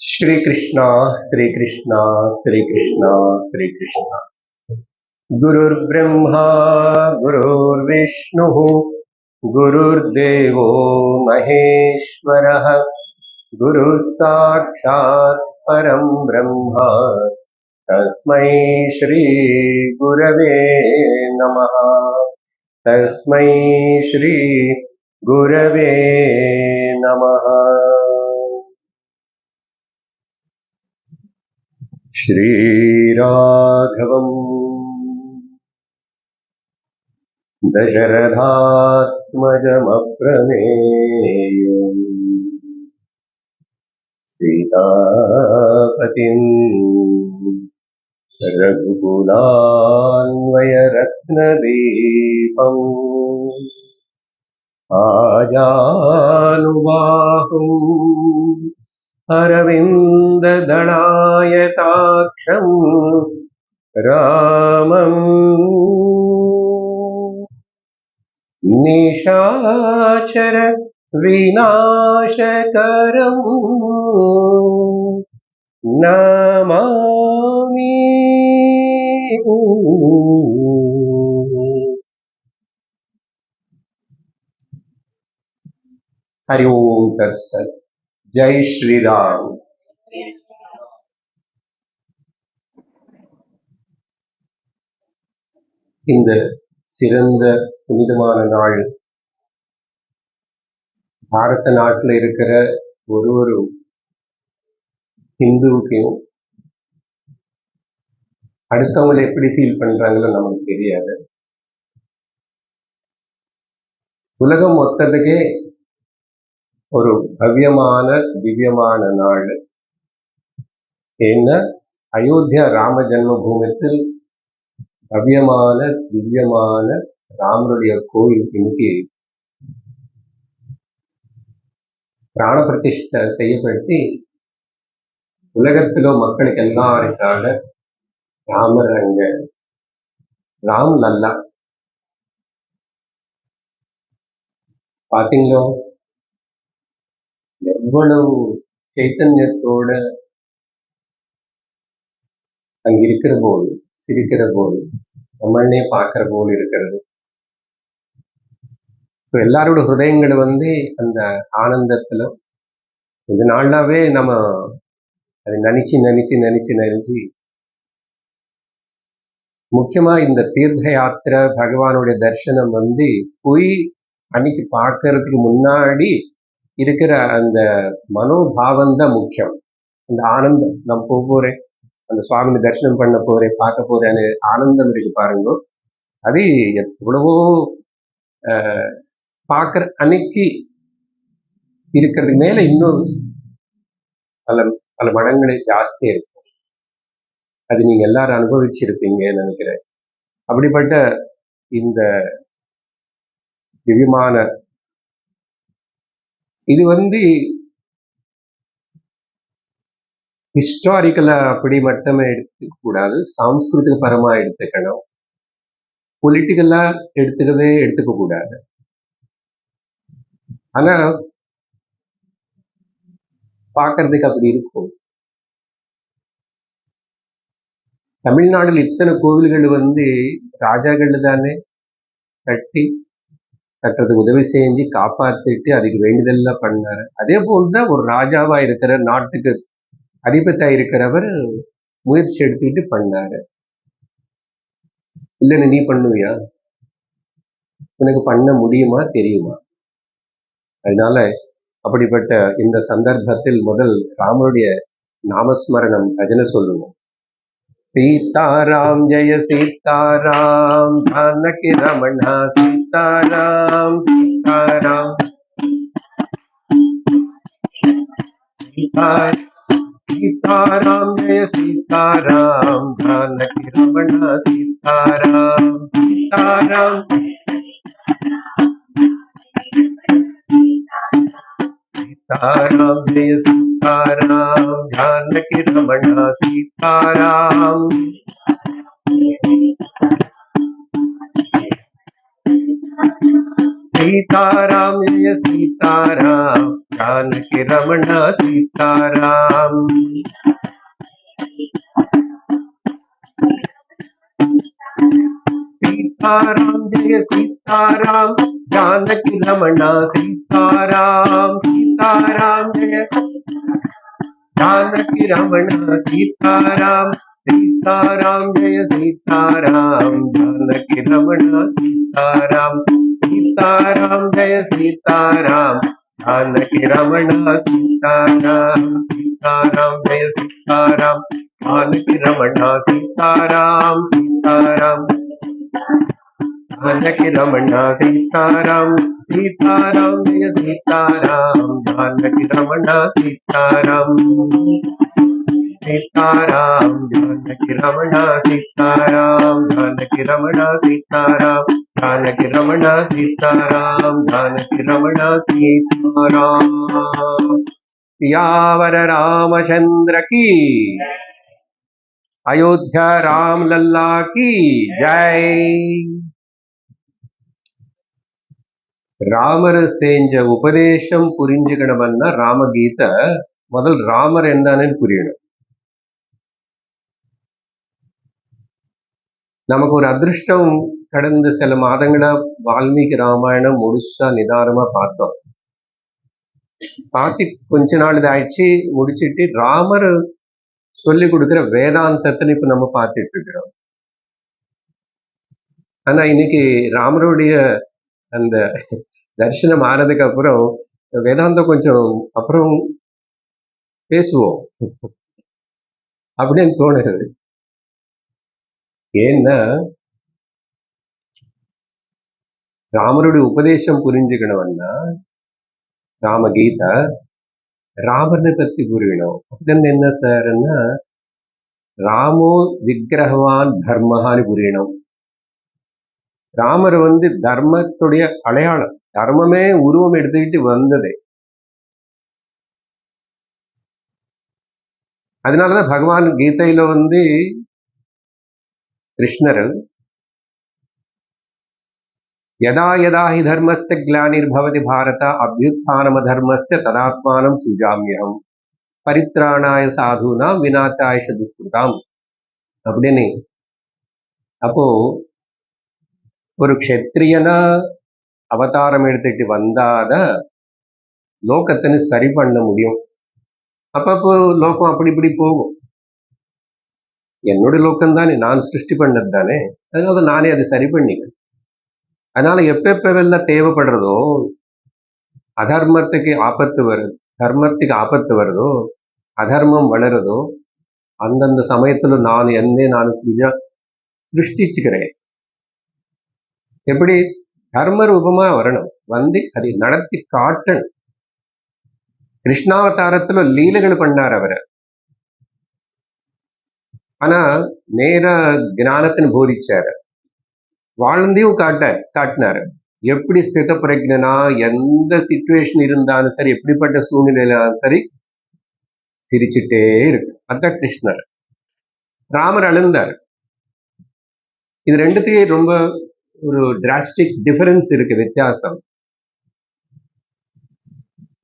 श्री कृष्णा श्री कृष्णा श्री कृष्णा श्री कृष्णा। गुरुर्ब्रह्मा गुरुर्विष्णुः गुरुर्देवो महेश्वरः गुरुसाक्षात् परं ब्रह्म तस्मै श्री गुरवे नमः। तस्मै श्री गुरवे नमः। श्रीराघवम् दशरथात्मजमप्रमेयम् सीतापतिम् रघुकुलान्वयरत्नदीपम् आजानुबाहुम् अरविन्ददलायताक्षम् रामम् निशाचर विनाशकरम् नमामि। हरि ओम तत्सत्। जय श्री राम। இந்த சிறந்த புனிதமான நாள் பாரத நாட்டில் இருக்கிற ஒரு ஹிந்துவுக்கும் அடுத்தவங்களை எப்படி ஃபீல் பண்றாங்களோ நமக்கு தெரியாது. உலகம் மொத்தத்துக்கே ஒரு பவ்யமான திவ்யமான நாள். ஏன்னா அயோத்தியா ராம ஜென்மபூமியில் பவ்யமான திவ்யமான ராமனுடைய கோயில் இன்னைக்கு பிராண பிரதிஷ்டை செய்யப்பட்டு உலகத்திலோ மக்களுக்கு எல்லாருக்காக ராமர் அங்க ராம் லல்லா பாத்தீங்களோ, எவ்வளவு சைத்தன்யத்தோட அங்க இருக்கிற போது, சிரிக்கிற போது, நம்மளே பார்க்கிற போது இருக்கிறது. எல்லாரோட ஹிருதயங்களை அந்த ஆனந்தத்துல கொஞ்ச நாளாவே நம்ம அதை நினைச்சு நினைச்சு நினைச்சு நினைச்சு முக்கியமா இந்த தீர்த்த யாத்திரை பகவானுடைய தரிசனம் போய் அன்னைக்கு பார்க்கறதுக்கு முன்னாடி இருக்கிற அந்த மனோபாவம் தான் முக்கியம். அந்த ஆனந்தம், நம்ம போறேன் அந்த சுவாமி தரிசனம் பண்ண போறேன் பார்க்க போறேன்னு ஆனந்தம் இருக்கு பாருங்க. அது எவ்வளவோ பார்க்கற அன்னைக்கு இருக்கிறதுக்கு மேல இன்னும் பல பல மடங்களில் ஜாஸ்தியா இருக்கும். அது நீங்க எல்லாரும் அனுபவிச்சிருப்பீங்கன்னு நினைக்கிறேன். அப்படிப்பட்ட இந்த திவ்யமான இது ஹிஸ்டாரிக்கலா அப்படி மட்டுமே எடுத்துக்க கூடாது, சாம்ஸ்கிருதிக பரமா எடுத்துக்கணும். பொலிட்டிக்கலா எடுத்துக்க கூடாது. ஆனா பார்க்கறதுக்கு அப்படி இருக்கும். தமிழ்நாடுல இத்தனை கோவில்கள் ராஜாக்கள் தானே கட்டுறதுக்கு உதவி செஞ்சு காப்பாத்திட்டு அதுக்கு வேண்டியதெல்லாம் பண்ணாரு. அதே போல்தான் ஒரு ராஜாவா இருக்கிற நாட்டுக்கு அதிபத்தா இருக்கிறவர் முயற்சி எடுத்துக்கிட்டு பண்ணாரு. இல்லைன்னு நீ பண்ணுவியா? உனக்கு பண்ண முடியுமா, தெரியுமா? அதனால அப்படிப்பட்ட இந்த சந்தர்ப்பத்தில் முதல் ராமனுடைய நாமஸ்மரணம் பஜனை சொல்லுவோம். सीताराम जय सीताराम जानकी रमणा सीताराम सीताराम सीताराम जय सीताराम जानकी रमणा सीताराम सीताराम सीताराम जय सीताराम जानकी रमणा सीताराम सीताराम जय सीताराम जानकी रमण सीताराम। सीताराम जय सीताराम, जानकी रमण सीताराम। सीताराम जय जानकी रमण सीताराम। सीताराम जय सीताराम, जानकी रमण सीताराम। सीताराम जय सीताराम, जानकी रमण सीताराम। सीताराम जय सीताराम, जानकी रमण सीताराम। सीताराम जानकी रमण सीताराम। सीताराम जय सीताराम, जानकी रमण सीताराम। सीताराम जानकी रमण सीताराम, जानकी रमण सीताराम। जानकी रमण सीताराम, जानकी रमण सीताराम। सियावर रामचंद्र की, अयोध्या राम लल्ला की जय। ராமர் செஞ்ச உபதேசம் புரிஞ்சுக்கணும்னா ராமகீதை முதல் ராமர் என்னன்னு புரியணும். நமக்கு ஒரு அதிர்ஷ்டம், கடந்த சில மாதங்களா வால்மீகி ராமாயணம் முழுசா நிதானமா பார்த்தோம். பார்த்து கொஞ்ச நாள் இதாயிடுச்சு, முடிச்சிட்டு ராமர் சொல்லி கொடுக்குற வேதாந்தத்தை இப்ப நம்ம பார்த்துட்டு இருக்கிறோம். ஆனா இன்னைக்கு ராமருடைய அந்த தரிசனம் ஆனதுக்கு அப்புறம் வேதாந்தம் கொஞ்சம் அப்புறம் பேசுவோம் அப்படின்னு தோணுகிறது. ஏன்னா ராமருடைய உபதேசம் புரிஞ்சுக்கணும்னா ராமகீதா ராமனை பத்தி புரியணும். அப்படின்னு என்ன சார்ன்னா ராமோ விக்கிரகவான் தர்மஹான்னு புரியணும். ராமர் தர்மத்துடைய அடையாளம், தர்மமே உருவம் எடுத்துக்கிட்டு வந்ததே. அதனாலதான் பகவான் கீதையில கிருஷ்ணர் யதா யதா ஹி தர்மஸ்ய க்ளானிர்பவதி பாரத அபியுத்தானம தர்மஸ்ய ததாத்மானம் சுஜாமியம் பரித்ராணாய சாதுனாம் விநாசாய துஷ்கிருதாம் அப்படின்னு. அப்போ ஒரு க்ஷத்ரியனா அவதாரம் எடுத்துட்டு வந்தாதான் லோகத்தின்னு சரி பண்ண முடியும். அப்பப்போ லோகம் அப்படி இப்படி போகும். என்னோட லோகம் தானே, நான் சிருஷ்டி பண்ணது தானே, அதனால நானே அதை சரி பண்ணிக்கிறேன். அதனால எப்பெல்லாம் தேவைப்படுறதோ, அதர்மத்துக்கு ஆபத்து வருது, தர்மத்துக்கு ஆபத்து வருதோ, அதர்மம் வளருதோ, அந்தந்த சமயத்துல நான் சிருஷ்டிச்சுக்கிறேன். எப்படி தர்ம ரூபமா வரணும், அதை நடத்தி காட்டணும். கிருஷ்ணாவதாரத்துல லீலைகள் பண்ணார் அவரை. ஆனா நேர ஞானத்தின் போதிச்சாரு, வாழ்ந்தையும் காட்டினாரு. எப்படி ஸ்தித பிரஜனா எந்த சிச்சுவேஷன் இருந்தாலும் சரி, எப்படிப்பட்ட சூழ்நிலையிலும் சரி சிரிச்சுட்டே இருக்கு. அதான் கிருஷ்ணர். ராமர் அழுந்தார். இது ரெண்டுத்தையும் ரொம்ப ஒரு டிராஸ்டிக் டிஃபரன்ஸ் இருக்கு, வித்தியாசம்.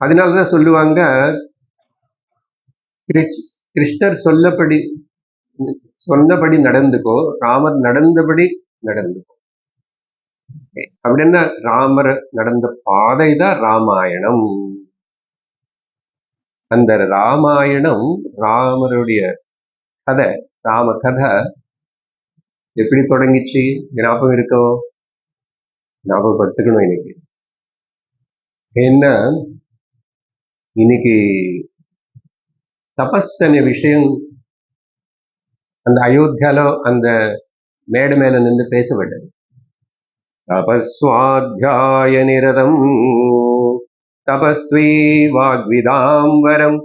அதனாலதான் சொல்லுவாங்க, கிருஷ்ணர் சொன்னபடி நடந்துக்கோ, ராமர் நடந்தபடி நடந்துக்கோ. அப்படின்னா ராமர் நடந்த பாதை தான் ராமாயணம். அந்த ராமாயணம் ராமருடைய கதை, ராம கதை எப்படி தொடங்கிச்சு ஞாபகம் இருக்கோ? ஞாபகப்படுத்திக்கணும் இன்னைக்கு. ஏன்னா இன்னைக்கு தபஸ்ஸன விஷயம் அந்த அயோத்தியால அந்த மேடு மேல நின்று பேசப்பட்டது. தபஸ்வாத்தியாய நிரதம் தபஸ்வி வாக்விதாம்பரம்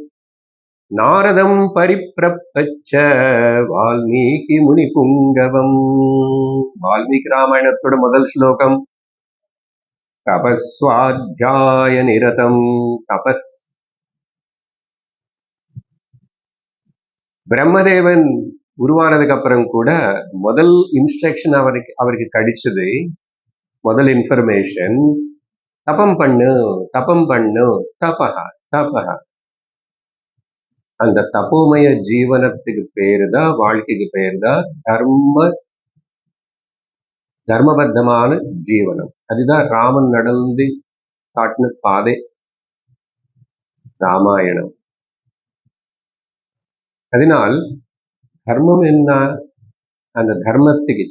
நாரதம் பரிப்ரப்பச்ச வால்மீகி முனி புங்கவம். வால்மீகி ராமாயணத்தோட முதல் ஸ்லோகம் தபஸ்வாத்தியாய நிரதம். தபஸ். பிரம்மதேவன் உருவானதுக்கு அப்புறம் கூட முதல் இன்ஸ்ட்ரக்ஷன் அவருக்கு கிடைச்சது, முதல் இன்ஃபர்மேஷன் தபம் பண்ணு, தபம் பண்ணு, தபஹா தபஹா. அந்த தபோமய ஜீவனத்துக்கு பேரு தான், வாழ்க்கைக்கு பேரு தான் தர்மபத்தமான ஜீவனம். அதுதான் ராமன் நடந்து காட்டின பாதை, ராமாயணம். அதனால் தர்மம் என்ன? அந்த தர்மத்துக்கு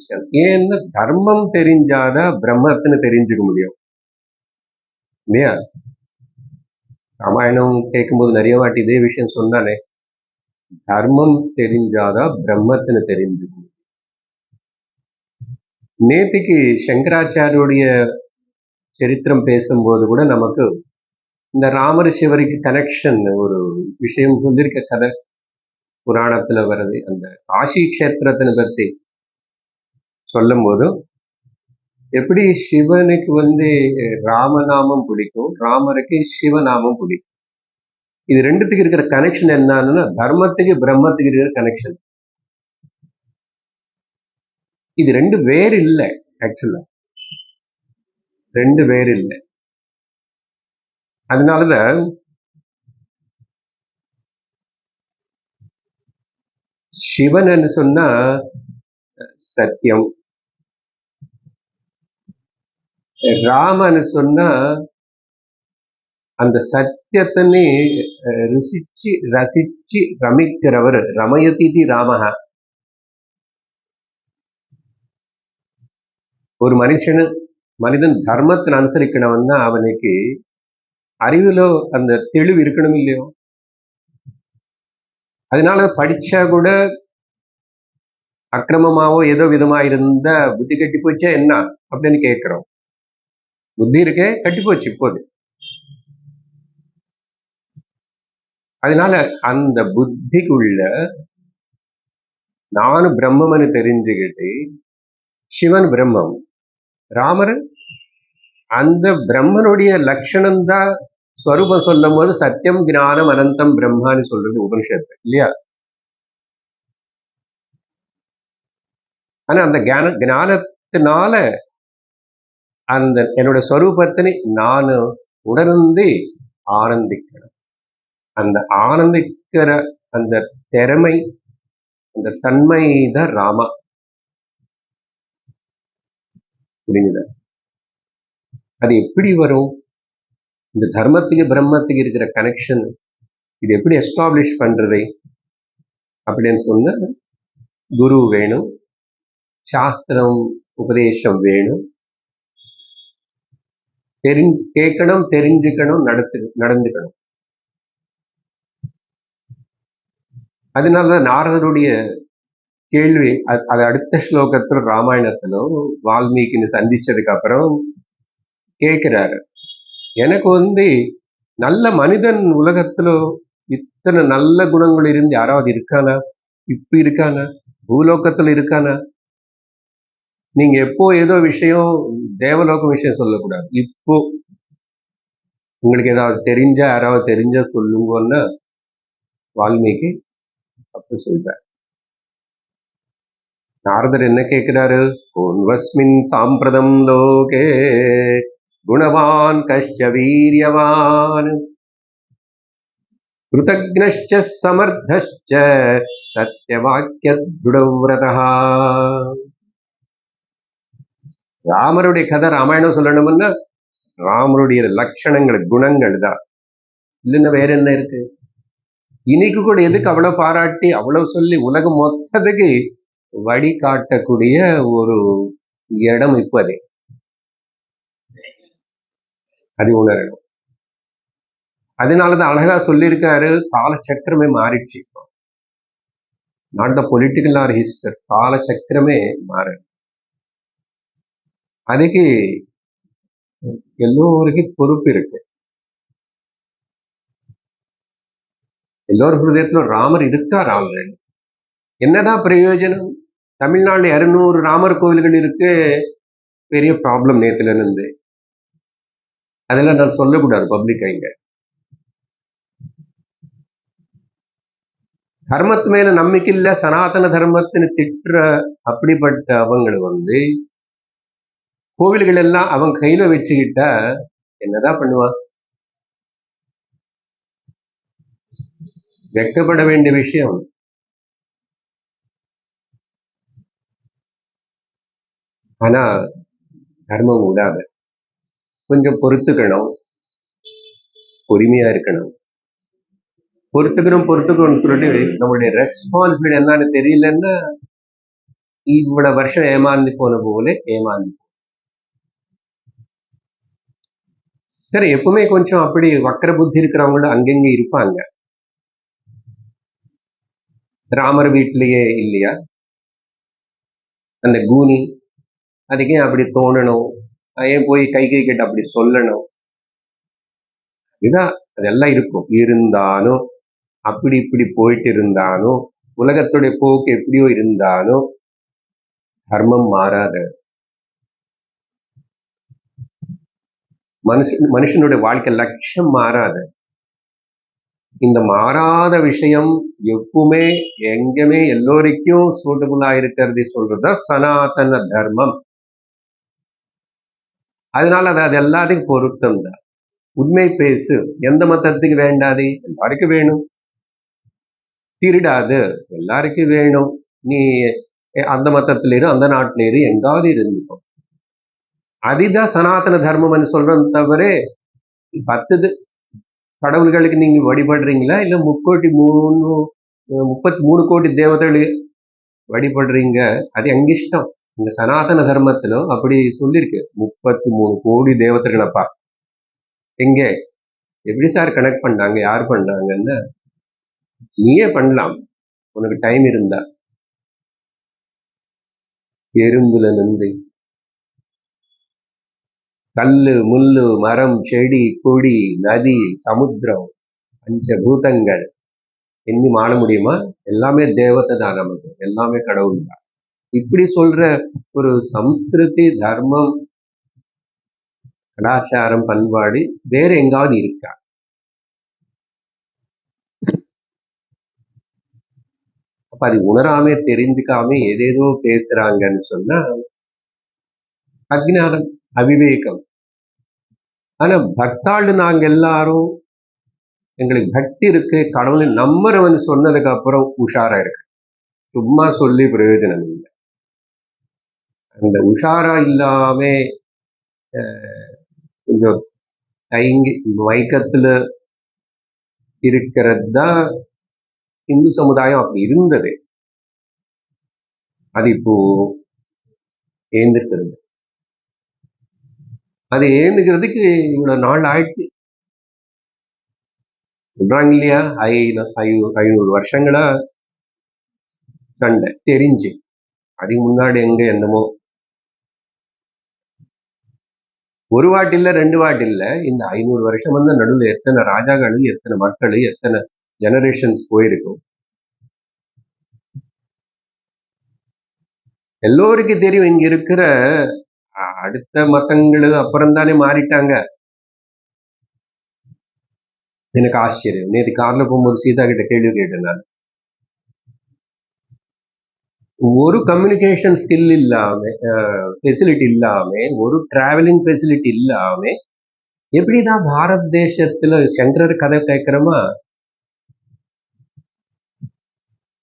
ஏன்னா தர்மம் தெரிஞ்சாதான் பிரம்மத்துன்னு தெரிஞ்சுக்க முடியும் இல்லையா? ராமாயணம் கேட்கும்போது நிறைய வாட்டி இதே விஷயம் சொன்னானே, தர்மம் தெரிஞ்சாதான் பிரம்மத்துன்னு தெரிஞ்சுக்க முடியும். நேற்றுக்கு சங்கராச்சாரியுடைய சரித்திரம் பேசும்போது கூட நமக்கு இந்த ராமர் சிவருக்கு கனெக்ஷன் ஒரு விஷயம் சொல்லியிருக்க கதை புராணத்துல வருது. அந்த காசி கஷேத்திரத்தினை பத்தி சொல்லும் போதும் எப்படி சிவனுக்கு ராமநாமம் பிடிக்கும், ராமருக்கு சிவநாமம் பிடிக்கும். இது ரெண்டுத்துக்கு இருக்கிற கனெக்ஷன் என்னன்னா, தர்மத்துக்கு பிரம்மத்துக்கு இருக்கிற கனெக்ஷன். இது ரெண்டு வேறு இல்லை, ஆக்சுவலா ரெண்டு வேறு இல்லை. அதனாலதான் சிவன் சொன்னா சத்தியம், ராமன் சொன்னா அந்த சத்தியத்தினை ருசிச்சு ரசிச்சு ரமிக்கிறவர், ரமயதிதி ராமஹ. ஒரு மனிதன் தர்மத்தை அனுசரிக்கணும்னா அவனுக்கு அறிவுல அந்த தெளிவு இருக்கணும் இல்லையோ? அதனால படிச்சா கூட அக்கிரமமாவோ ஏதோ விதமா இருந்தா புத்தி கட்டி போச்சா என்ன அப்படின்னு கேட்கிறோம். புத்தி இருக்கே, கட்டி போச்சு இப்போது. அதனால அந்த புத்திக்குள்ள நானும் பிரம்மம்னு தெரிஞ்சுக்கிட்டு, சிவன் பிரம்மம், ராமர் அந்த பிரம்மனுடைய லட்சணம் தான் ஸ்வரூபம் சொல்லும் போது சத்தியம் ஞானம் அனந்தம் பிரம்மான்னு சொல்றது உபனிஷத்து இல்லையா? ஆனா அந்த ஞானத்தினால அந்த என்னோட ஸ்வரூபத்தினை நான் உணர்ந்து ஆனந்திக்கணும். அந்த ஆனந்திக்கிற அந்த திறமை, அந்த தன்மை தான் ராமா. புரியுதா? அது எப்படி வரும்? இந்த தர்மத்துக்கு பிரம்மத்துக்கு இருக்கிற கனெக்ஷன் இது எப்படி எஸ்டாப்ளிஷ் பண்றது அப்படின்னு சொன்ன, குரு வேணும், சாஸ்திரம் உபதேசம் வேணும், கேட்கணும், தெரிஞ்சுக்கணும், நடந்துக்கணும். அதனாலதான் நாரதருடைய கேள்வி அது அடுத்த ஸ்லோகத்துல ராமாயணத்துல வால்மீகின்னு சந்திச்சதுக்கு அப்புறம் கேட்கிறாரு, எனக்கு நல்ல மனிதன் உலகத்துல இத்தனை நல்ல குணங்கள் இருந்து யாராவது இருக்கானா? இப்ப இருக்கானா? பூலோகத்துல இருக்கானா? நீங்க எப்போ ஏதோ விஷயம் தேவலோக விஷயம் சொல்லக்கூடாது. இப்போ உங்களுக்கு ஏதாவது தெரிஞ்சா, யாராவது தெரிஞ்சா சொல்லுங்கன்னா வால்மீகி அப்படி சொல்றார். நாரதர் என்ன கேட்கிறாரு? கோன்வஸ்மின் சாம்பிரதம் லோகே குணவான் கஷ்ட வீரியவான் கிருதக்ஞश्च சமர்த்தश्च சத்யவாக்கிய துடவ்ரதா. ராமருடைய கதை ராமாயணம் சொல்லணும்னா ராமருடைய லட்சணங்கள், குணங்கள் தான். இல்லைன்னா வேற என்ன இருக்கு? இன்னைக்கு கூட எதுக்கு அவ்வளவு பாராட்டி அவ்வளவு சொல்லி உலகம் மொத்தத்துக்கு வழி காட்டக்கூடிய ஒரு இடம் இப்போதே அது உணரணும். அதனாலதான் அழகா சொல்லியிருக்காரு, காலச்சக்கரமே மாறிடுச்சு. Not the political or history, காலச்சக்கரமே மாறு. அதுக்கு எல்லோருக்கும் பொறுப்பு இருக்கு. எல்லோரும் ஹிருதயத்துல ராமர் இருக்கார் ஆல்ரெடி. என்னதான் பிரயோஜனம்? தமிழ்நாடு 200 ராமர் கோவில்கள் இருக்கு. பெரிய ப்ராப்ளம் நேத்துல இருந்து. அதெல்லாம் நான் சொல்லக்கூடாது பப்ளிக். இங்க தர்மத்து மேல நம்பிக்கை இல்ல, சனாதன தர்மத்தின்னு திட்டுற அப்படிப்பட்ட அவங்களை கோவில்கள் எல்லாம் அவங்க கையில வச்சுக்கிட்டா என்னதான் பண்ணுவான்? வெட்கப்பட வேண்டிய விஷயம். ஆனா தர்மம் விடாது. கொஞ்சம் பொறுத்துக்கணும், பொறுமையா இருக்கணும். பொறுத்துக்கணும்னு சொல்லிட்டு நம்மளுடைய ரெஸ்பான்சிபிலிட்டி என்னன்னு தெரியலன்னா இவ்வளவு வருஷம் ஏமாந்து போன போல ஏமாந்து. சரி, எப்பவுமே கொஞ்சம் அப்படி வக்கர புத்தி இருக்கிறவங்களும் அங்கங்க இருப்பாங்க. ராமர் வீட்டிலேயே இல்லையா அந்த கூனி? அதுக்கே அப்படி தோணணும், ஏன் போய் கை கிட்ட அப்படி சொல்லணும்? இதுதான் அதெல்லாம் இருக்கும். இருந்தாலும் அப்படி இப்படி போயிட்டு இருந்தாலும் உலகத்துடைய போக்கு எப்படியோ இருந்தாலும் தர்மம் மாறாத. மனுஷனுடைய வாழ்க்கை லட்சியம் மாறாத. இந்த மாறாத விஷயம் எப்பவுமே எங்கேயுமே எல்லோருக்கும் சூட்டபுளா இருக்கிறது சொல்றதுதான் சனாதன தர்மம். அதனால அது எல்லாத்துக்கும் பொருத்தம் தான். உண்மை பேசு. எந்த மதத்துக்கு வேண்டாது? எல்லாருக்கும் வேணும். திருடாது, எல்லாருக்கும் வேணும். நீ அந்த மதத்துல இரு, அந்த நாட்டுல இரு, எங்காவது இருந்துக்கும். அதுதான் சனாதன தர்மம்னு சொல்றோம். தவிர 10 கடவுள்களுக்கு நீங்க வழிபடுறீங்களா இல்ல 33 கோடி தேவதைகள் வழிபடுறீங்க, அது எங்க இஷ்டம். இந்த சனாதன தர்மத்திலும் அப்படி சொல்லியிருக்கு. 33 கோடி தேவதைகளப்பா. எங்க எப்படி சார் கனெக்ட் பண்ணாங்க, யார் பண்ணாங்கன்னு நீயே பண்ணலாம் உனக்கு டைம் இருந்தா. எறும்புல இருந்து கல்லு முள்ளு மரம் செடி கொடி நதி சமுத்திரம் பஞ்சபூதங்கள் எண்ணி மாற முடியுமா? எல்லாமே தேவதை தான், நமக்கு எல்லாமே கடவுள் தான். இப்படி சொல்ற ஒரு சம்ஸ்கிருதி தர்மம் கலாச்சாரம் பண்பாடு வேற எங்காவது இருக்கா? அப்ப அது உணராம தெரிஞ்சுக்காம ஏதேதோ பேசுறாங்கன்னு சொன்னா அஜ்ஞானம், அவிவேகம். ஆனா பக்தாள் நாங்க எல்லாரும் எங்களுக்கு பக்தி இருக்கு, கடவுளை நம்புறவன் சொன்னதுக்கு அப்புறம் உஷாரா இருக்கு. சும்மா சொல்லி பிரயோஜனம் இல்லை. அந்த உஷாரா இல்லாம கொஞ்சம் தயங்கி மயக்கத்துல இருக்கிறது தான் இந்து சமுதாயம். அப்படி இருந்தது, அது இப்போ ஏந்திருக்கிறது. அது ஏந்துக்கிறதுக்கு இவ்வளவு நாள் ஆயிடுச்சு சொல்றாங்க இல்லையா? 500 வருஷங்களா சண்டை தெரிஞ்சு. அதுக்கு முன்னாடி எங்க என்னமோ ஒரு வாட்டி இல்ல 2 வாட்டி இல்ல, இந்த 500 வருஷம் வந்து நடுவில் எத்தனை ராஜாக்கள், எத்தனை மக்கள், எத்தனை ஜெனரேஷன்ஸ் போயிருக்கும். எல்லோருக்கும் தெரியும் இங்க இருக்கிற அடுத்த மதங்கள் அப்புறம் தானே மாறிட்டாங்க. எனக்கு ஆச்சரியம். நேற்று கார்ல போகும்போது சீதா கிட்ட கேள்வி கேட்டேன் நான். ஒரு கம்யூனிகேஷன் ஸ்கில் இல்லாம, ஃபெசிலிட்டி இல்லாம, ஒரு டிராவலிங் ஃபெசிலிட்டி இல்லாம எப்படிதான் பாரத் தேசத்துல சங்கரர் கதை கேட்கிறோமா?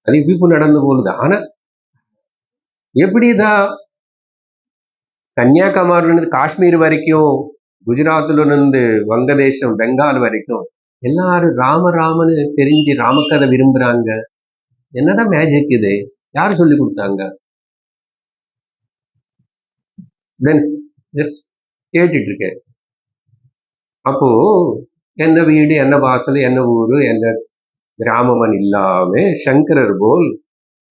அது இப்ப நடந்து போகுது. ஆனா எப்படிதான் கன்னியாகுமரியில இருந்து காஷ்மீர் வரைக்கும், குஜராத்ல இருந்து வங்கதேசம் பெங்கால் வரைக்கும் எல்லாரும் ராமன்னு தெரிஞ்சு ராமக்கதை விரும்புறாங்க? என்னதான் மேஜிக் இது? யாரு சொல்லி கொடுத்தாங்க? ஜஸ்ட் கேட்டுட்டு இருக்கேன். அப்போ என்ன வீடு, என்ன வாசல், என்ன ஊரு, என்ன கிராமமன் இல்லாம சங்கரர் போல்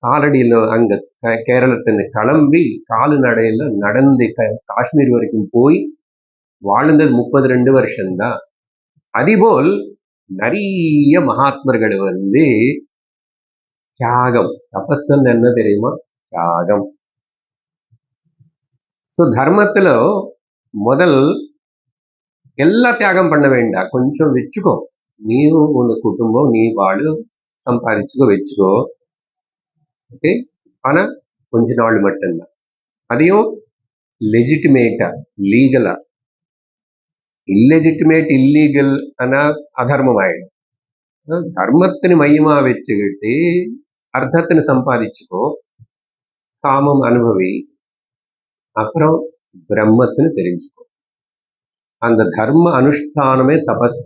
காலடியில அங்க கேரளத்திலிருந்து கிளம்பி கால்நடையில நடந்து காஷ்மீர் வரைக்கும் போய் வாழ்ந்தது 32 வருஷம்தான். அதேபோல் நிறைய மகாத்மர்கள் வந்து தியாகம், தபஸ்ன்னு என்ன தெரியுமா? தியாகம். தர்மத்துல முதல் எல்லா தியாகம் பண்ண வேண்டாம், கொஞ்சம் வச்சுக்கோ. நீயும் உன் குடும்பம், நீ வாழு, சம்பாதிச்சுக்கோ, வச்சுக்கோ. ஓகே, ஆனா கொஞ்ச நாள் மட்டும்தான். அதையும் லெஜிட்டிமேட்டா, லீகலா இல்லெஜிட்டிமேட் இல்லீகல் ஆனா அதர்மம் ஆயிடும். ധർമ്മത്തിന് மையமா வச்சுக்கிட்டு அர்த்தத்தினை சம்பாதிச்சுக்கோ, காமம் அனுபவி, அப்புறம் பிரம்மத்தின்னு தெரிஞ்சுக்கோ. அந்த தர்ம அனுஷ்டானமே தபஸ்.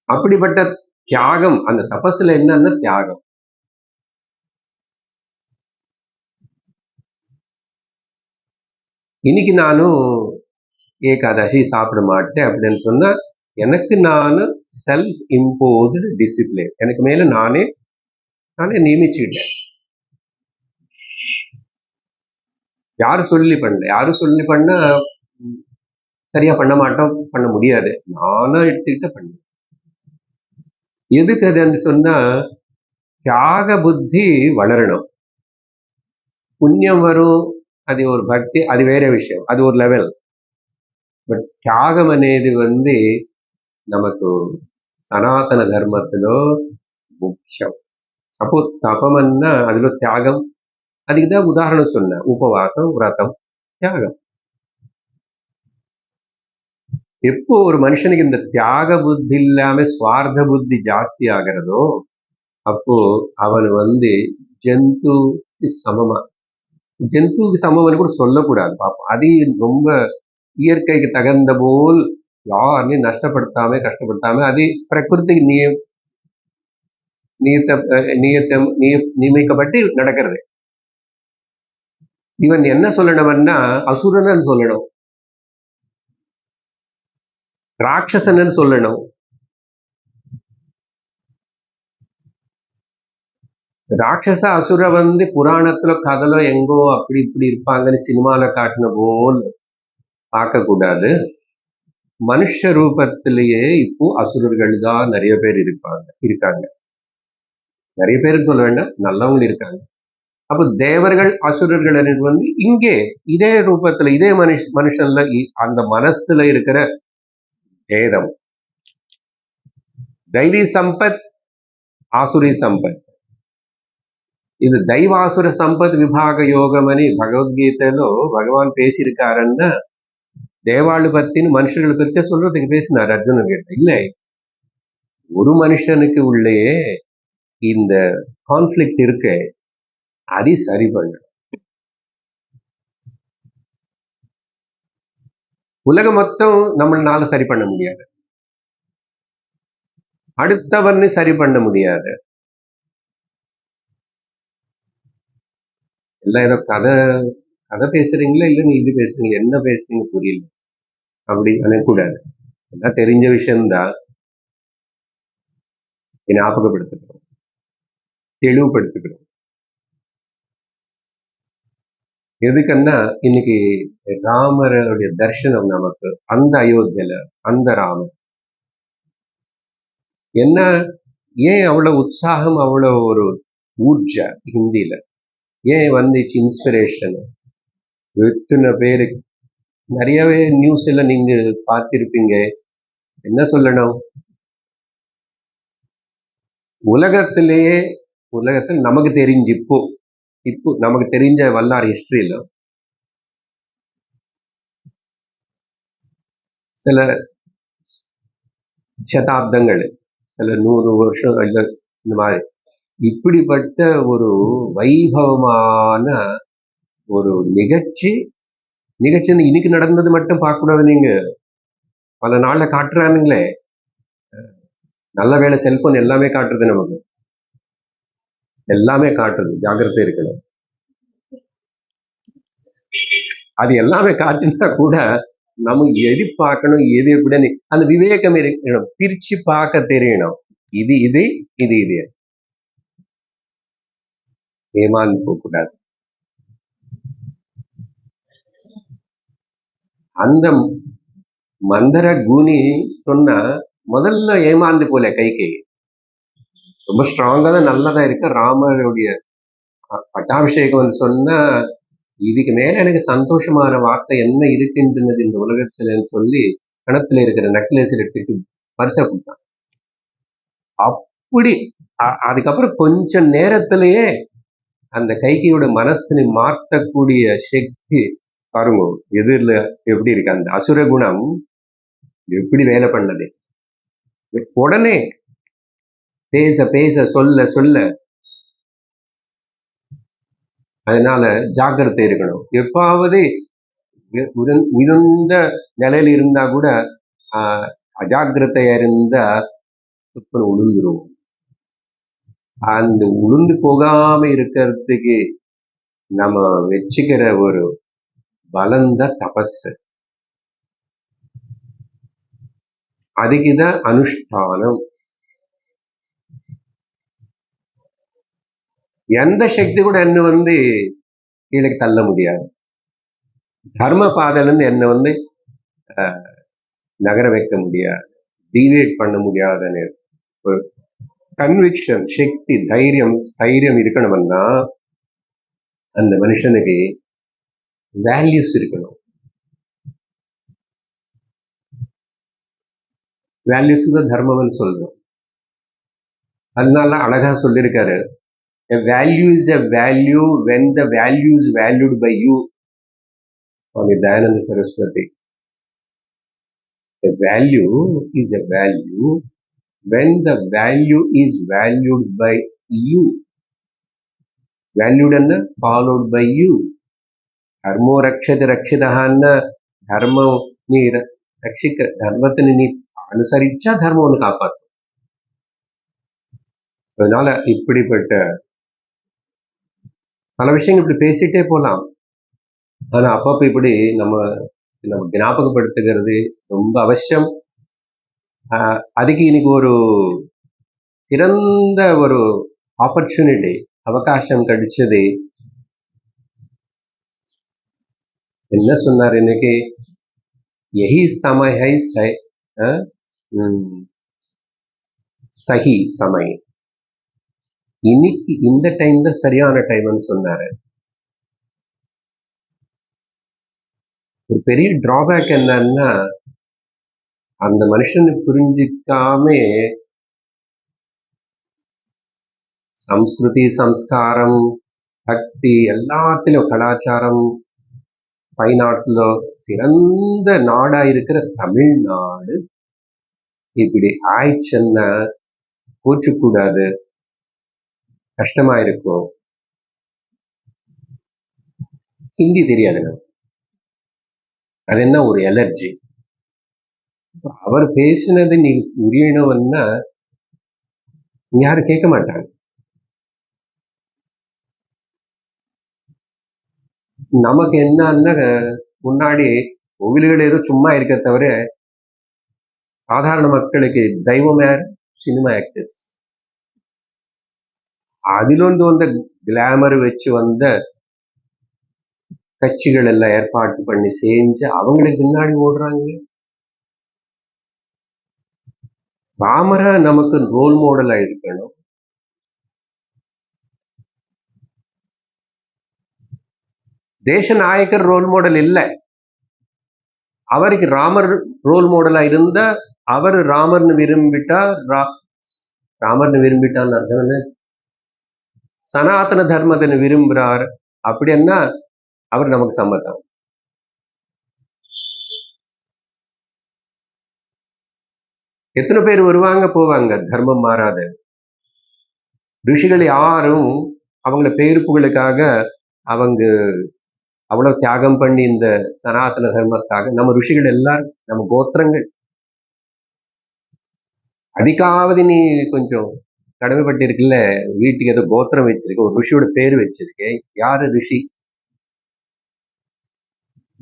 அப்படிப்பட்ட தியாகம், அந்த தபஸ்ல என்னன்னா தியாகம். இன்னைக்கு நானும் ஏகாதசி சாப்பிட மாட்டேன் அப்படின்னு சொன்னா, எனக்கு நான் செல்ஃப் இம்போஸ்டு டிசிப்ளின், எனக்கு மேல நானே நியமிச்சுக்கிட்டேன். யாரும் சொல்லி பண்ண சரியா பண்ண மாட்டோம், பண்ண முடியாது. நானா எடுத்துக்கிட்ட பண்ண. எதுக்கு அதுன்னு சொன்னா, தியாக புத்தி வளரணும். புண்ணியம் வரும், அது ஒரு பக்தி, அது வேற விஷயம், அது ஒரு లెవెల్. బట్ త్యాగం అనేది நமக்கு సనాతన ధర్మத்திலோ ముఖ్యం. அப்போ தபம்னா அதுல தியாகம். அதுக்குதான் உதாரணம் சொன்னேன், உபவாசம், விரதம், தியாகம். எப்போ ஒரு மனுஷனுக்கு இந்த தியாக புத்தி இல்லாம சுவார்த்த புத்தி ஜாஸ்தி ஆகிறதோ, அப்போ அவன் ஜந்துக்கு சமமா, ஜந்துவுக்கு சமம்னு கூட சொல்லக்கூடாது பாப்போம். அது ரொம்ப இயற்கைக்கு தகுந்த போல் யாரையும் நஷ்டப்படுத்தாம கஷ்டப்படுத்தாம, அது பிரகிருதிக்கு நியமிக்கப்பட்டு நடக்கிறது. இவன் என்ன சொல்லணும்னா அசுரன் சொல்லணும், ராட்சசன் சொல்லணும். ராட்சச அசுர புராணத்துல கதல எங்கோ அப்படி இப்படி இருப்பாங்கன்னு சினிமால காட்டின போல் பார்க்க கூடாது. மனுஷ ரூபத்திலேயே இப்போ அசுரர்கள் தான் நிறைய பேர் இருக்காங்க. நிறைய பேருக்கு சொல்ல வேண்டாம், நல்லவங்க இருக்காங்க. அப்போ தேவர்கள் அசுரர்கள் இங்கே இதே ரூபத்துல, இதே மனுஷன்ல அந்த மனசுல இருக்கிற பேதம். தைவி சம்பத், ஆசுரி சம்பத். இது దైవాసుర సంపత్ విభాగ యోగం అని భగవద్గీతలో భగవాన్ பேசியிருக்காருன்னா, தேவாளு பத்தின்னு மனுஷர்களை பத்தி சொல்றதுக்கு பேசினார் அர்ஜுனன் கிட்ட. இல்லை, ஒரு மனுஷனுக்கு உள்ளே இந்த கான்ஃபிளிக்ட் இருக்கு, அதை சரி பண்ணணும். உலகம் மொத்தம் நம்மளால சரி பண்ண முடியாது, அடுத்தவன்னு சரி பண்ண முடியாது. எல்லாம் ஏதோ கதை பேசுறீங்களா, இல்லை நீ இது பேசுறீங்க, என்ன பேசுறீங்க புரியல அப்படி அனுக்கூடாது. எல்லாம் தெரிஞ்ச விஷயம்தான் ஞாபகப்படுத்துகிறோம், தெளிவுபடுத்துகிறோம். எதுக்குன்னா இன்னைக்கு ராமருடைய தரிசனம் நமக்கு அந்த அயோத்தியில, அந்த ராமர் என்ன, ஏன் அவ்வளவு உற்சாகம், அவ்வளவு ஒரு ஊர்ஜா ஹிந்தியில ஏன் வந்துச்சு, இன்ஸ்பிரேஷன். எத்தனை பேருக்கு நிறையவே நியூஸ் எல்லாம் நீங்க பார்த்திருப்பீங்க. என்ன சொல்லணும், உலகத்தில் நமக்கு தெரிஞ்சு இப்போ நமக்கு தெரிஞ்ச வரலாறு ஹிஸ்டரியில சில சதாப்தங்கள், சில 100 வருஷம் இந்த மாதிரி இப்படிப்பட்ட ஒரு வைபவமான ஒரு நிகழ்ச்சி இன்னைக்கு நடந்தது மட்டும் பார்க்க கூடாது. நீங்க பல நாள்ல காட்டுறானுங்களே, நல்ல வேலை செல்போன் எல்லாமே காட்டுறது, நமக்கு எல்லாமே காட்டுறது, ஜாகிரதை இருக்கணும். அது எல்லாமே காட்டினா கூட நம்ம எது பார்க்கணும், எது எப்படின்னு அந்த விவேகம் இருக்கணும், பிரிச்சு பார்க்க தெரியணும். இது இது இது இது ஏமாந்து போகக்கூடாது. அந்த மந்தர குனி சொன்னா முதல்ல ஏமாந்து போல கைகை ரொம்ப ஸ்ட்ராங்கா தான், நல்லதா இருக்க. ராமருடைய பட்டாபிஷேகம் சொன்னா இதுக்கு மேல எனக்கு சந்தோஷமான வார்த்தை என்ன இருக்கின்றது இந்த உலகத்துலன்னு சொல்லி கணத்துல இருக்கிற நெக்லஸ் எடுத்துட்டு பரிசா கொடுத்தான். அப்படி அதுக்கப்புறம் கொஞ்ச நேரத்திலேயே அந்த கைகையோட மனசினை மாற்றக்கூடிய சக்தி பாருங்க எதிரில் எப்படி இருக்கு அந்த அசுர குணம் எப்படி வேலை பண்ணது. உடனே பேச பேச சொல்ல சொல்ல. அதனால ஜாக்கிரதை இருக்கணும். எப்பாவது உயர்ந்த நிலையில இருந்தா கூட அஜாக்கிரதையா இருந்தா உளுந்துரும். அந்த உளுந்து போகாம இருக்கிறதுக்கு நம்ம வச்சுக்கிற ஒரு பலந்த தபஸ். அதுக்குதான் அனுஷ்டானம். எந்த சக்தி கூட என்ன கீழே தள்ள முடியாது. தர்ம பாதையிலிருந்து என்ன நகர வைக்க முடியாது, டீவியேட் பண்ண முடியாதுன்னு ஒரு கன்விக்ஷன், சக்தி, தைரியம் இருக்கணும்னா அந்த மனுஷனுக்கு வேல்யூஸ் இருக்கணும். வேல்யூஸ் தான் தர்மம்னு சொல்றோம். அதனால அழகா சொல்லியிருக்காரு, a value is a value when the value is valued by you. Swami Dayananda Saraswati. A value is a value when the value is valued by you. Valued and followed by you. Dharmo rakshati rakshitahanna dharma நீ ரட்சிக்க, தர்மத்தினை நீ அனுசரிச்சா தர்மம் ஒன்று காப்பாற்றும். அதனால இப்படிப்பட்ட பல விஷயங்கள் இப்படி பேசிட்டே போகலாம். ஆனா அப்பப்போ இப்படி நம்ம ஞாபகப்படுத்துகிறது ரொம்ப அவசியம். அதுக்கு இன்னைக்கு ஒரு சிறந்த ஒரு ஆப்பர்ச்சுனிட்டி, அவகாசம் கிடைச்சது. என்ன சொன்னார் இன்னைக்கு? यही समय है சஹி சமய. இன்னைக்கு இந்த டைம் தான் சரியான டைம்னு சொன்னாரு. ஒரு பெரிய டிராபேக் என்னன்னா, அந்த மனுஷனை புரிஞ்சிக்காம சம்ஸ்கிருதி, சம்ஸ்காரம், பக்தி எல்லாத்திலும், கலாச்சாரம், ஃபைன் ஆர்ட்ஸ்ல சிறந்த நாடா இருக்கிற தமிழ்நாடு இப்படி ஆயிடுச்சுன்னா கூச்சக்கூடாது, கஷ்டமா இருக்கும். ஹிந்தி தெரியாது, அது என்ன ஒரு எலர்ஜி. அவர் பேசினது நீ புரியணும்னா யாரும் கேட்க மாட்டாங்க. நமக்கு என்னன்னா, முன்னாடி கோவில்கள் ஏதோ சும்மா இருக்க தவிர சாதாரண மக்களுக்கு தெய்வம் யார்? Cinema actors. அதிலொன்று வந்த கிளாமர் வச்சு வந்த கட்சிகள் எல்லாம் ஏற்பாடு பண்ணி செஞ்சு அவங்களுக்கு பின்னாடி ஓடுறாங்க. ராமரா நமக்கு ரோல் மாடலா இருக்கணும். தேச நாயக்கர் ரோல் மாடல் இல்லை. அவருக்கு ராமர் ரோல் மாடலா இருந்தா அவர் ராமர்னு விரும்பிட்டான்னு அர்த்தம் என்ன? சனாதன தர்மத்தை விரும்புறார் அப்படின்னா அவர் நமக்கு சம்மதம். எத்தனை பேர் வருவாங்க போவாங்க, தர்மம் மாறாத. ரிஷிகள் யாரும் அவங்கள பேரு புகழுக்காக அவங்க அவ்வளவு தியாகம் பண்ணி இந்த சனாதன தர்மத்துக்காக, நம்ம ரிஷிகள் எல்லாரும் நம்ம கோத்திரங்கள். அதுக்காவது நீ கொஞ்சம் கடமைப்பட்டிருக்குல்ல, வீட்டுக்கு ஏதோ கோத்திரம் வச்சிருக்க, ஒரு ரிஷியோட பேரு வச்சிருக்கேன். யாரு ரிஷி?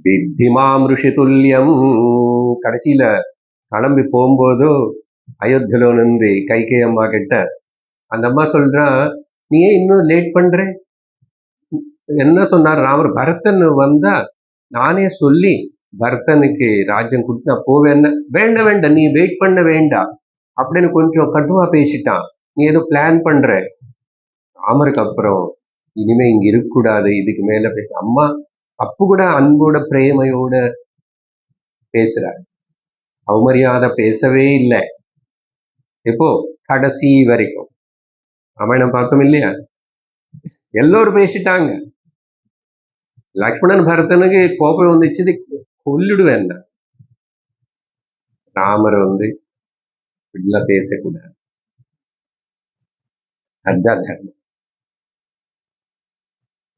வித்திமாம் ரிஷி துல்லியம். கடைசியில கிளம்பி போகும்போது அயோத்தியில நின்று கைகை அம்மா கிட்ட அந்த அம்மா சொல்றா, நீ ஏன் இன்னும் லேட் பண்ற? என்ன சொன்னார் ராமர்? பரதன் வந்தா நானே சொல்லி பரதனுக்கு ராஜ்யம் கொடுத்து நான் போவேன். வேண்டாம், நீ வெயிட் பண்ண வேண்டாம் அப்படின்னு கொஞ்சம் கட்டுவா பேசிட்டான். நீ ஏதோ பிளான் பண்ற. ராமருக்கு அப்புறம் இனிமே இங்க இருக்கக்கூடாது, இதுக்கு மேல பேச. அம்மா அப்பு கூட அன்போட பிரேமையோட பேசுறார். அவமரியாதை பேசவே இல்லை. இப்போ கடைசி வரைக்கும் ராமாயணம் பார்த்தோம் இல்லையா? எல்லோரும் பேசிட்டாங்க. லக்ஷ்மணன் பரதனுக்கு கோபம் வந்துச்சு, கொல்லிடுவேன். ராமரை இப்படிலாம் பேசக்கூடாது. அதுதான் தர்மம்.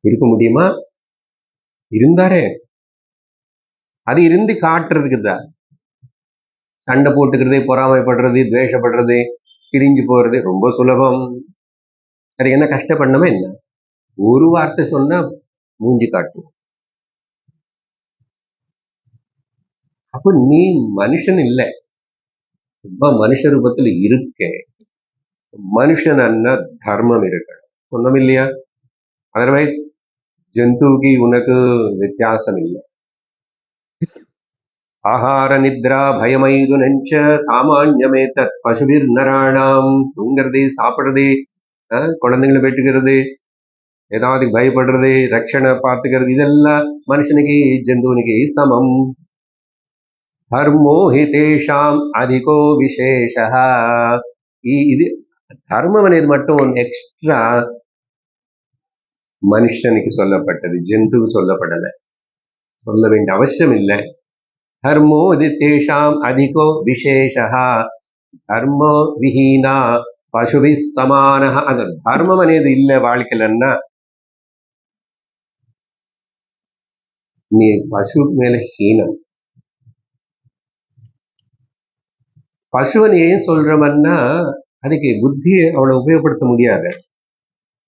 இருக்க முடியுமா? இருந்தாரே. அது இருந்து காட்டுறதுக்கு தான். சண்டை போட்டுக்கிறது, பொறாமைப்படுறது, துவேஷப்படுறது, பிரிஞ்சு போறது ரொம்ப சுலபம். அது என்ன கஷ்டப்படணுமா என்ன? ஒரு வார்த்தை சொன்னா மூஞ்சி காட்டும். அப்போ நீ மனுஷன் இல்ல, மனுஷ ரூபத்துல இருக்க. மனுஷன் தர்மம் இருக்கணும், சொன்னோம் இல்லையா? அதர்வைஸ் ஜந்துவுக்கு உனக்கு வித்தியாசம் இல்லை. ஆஹார நித்ரா பயமைது நெஞ்ச சாமான்யமே தத் பசுவிர் நராணாம். தூங்கிறது, சாப்பிடுறது, குழந்தைங்களை வெட்டுக்கிறது, ஏதாவது பயப்படுறது, ரட்சணை பார்த்துக்கிறது, இதெல்லாம் மனுஷனுக்கு ஜந்துவனுக்கு சமம். தர்மோ ஹி தேஷாம் அதிகோ விசேஷ. இது தர்மம் అనేది மட்டும் எக்ஸ்ட்ரா மனுஷனுக்கு சொல்லப்பட்டது, ஜந்துவுக்கு சொல்லப்படலை, சொல்ல வேண்டிய அவசியம் இல்லை. தர்மோ இது தேஷாம் அதிகோ விசேஷ. தர்ம விஹீனா பசுவி சமான. அந்த தர்மம் అనేది இல்லை வாழ்க்கையிலன்னா நீ பசு மேல ஹீனம். பசுவன் ஏன் சொல்றவன்னா அதுக்கு புத்தியை அவ்வளவு உபயோகப்படுத்த முடியாது.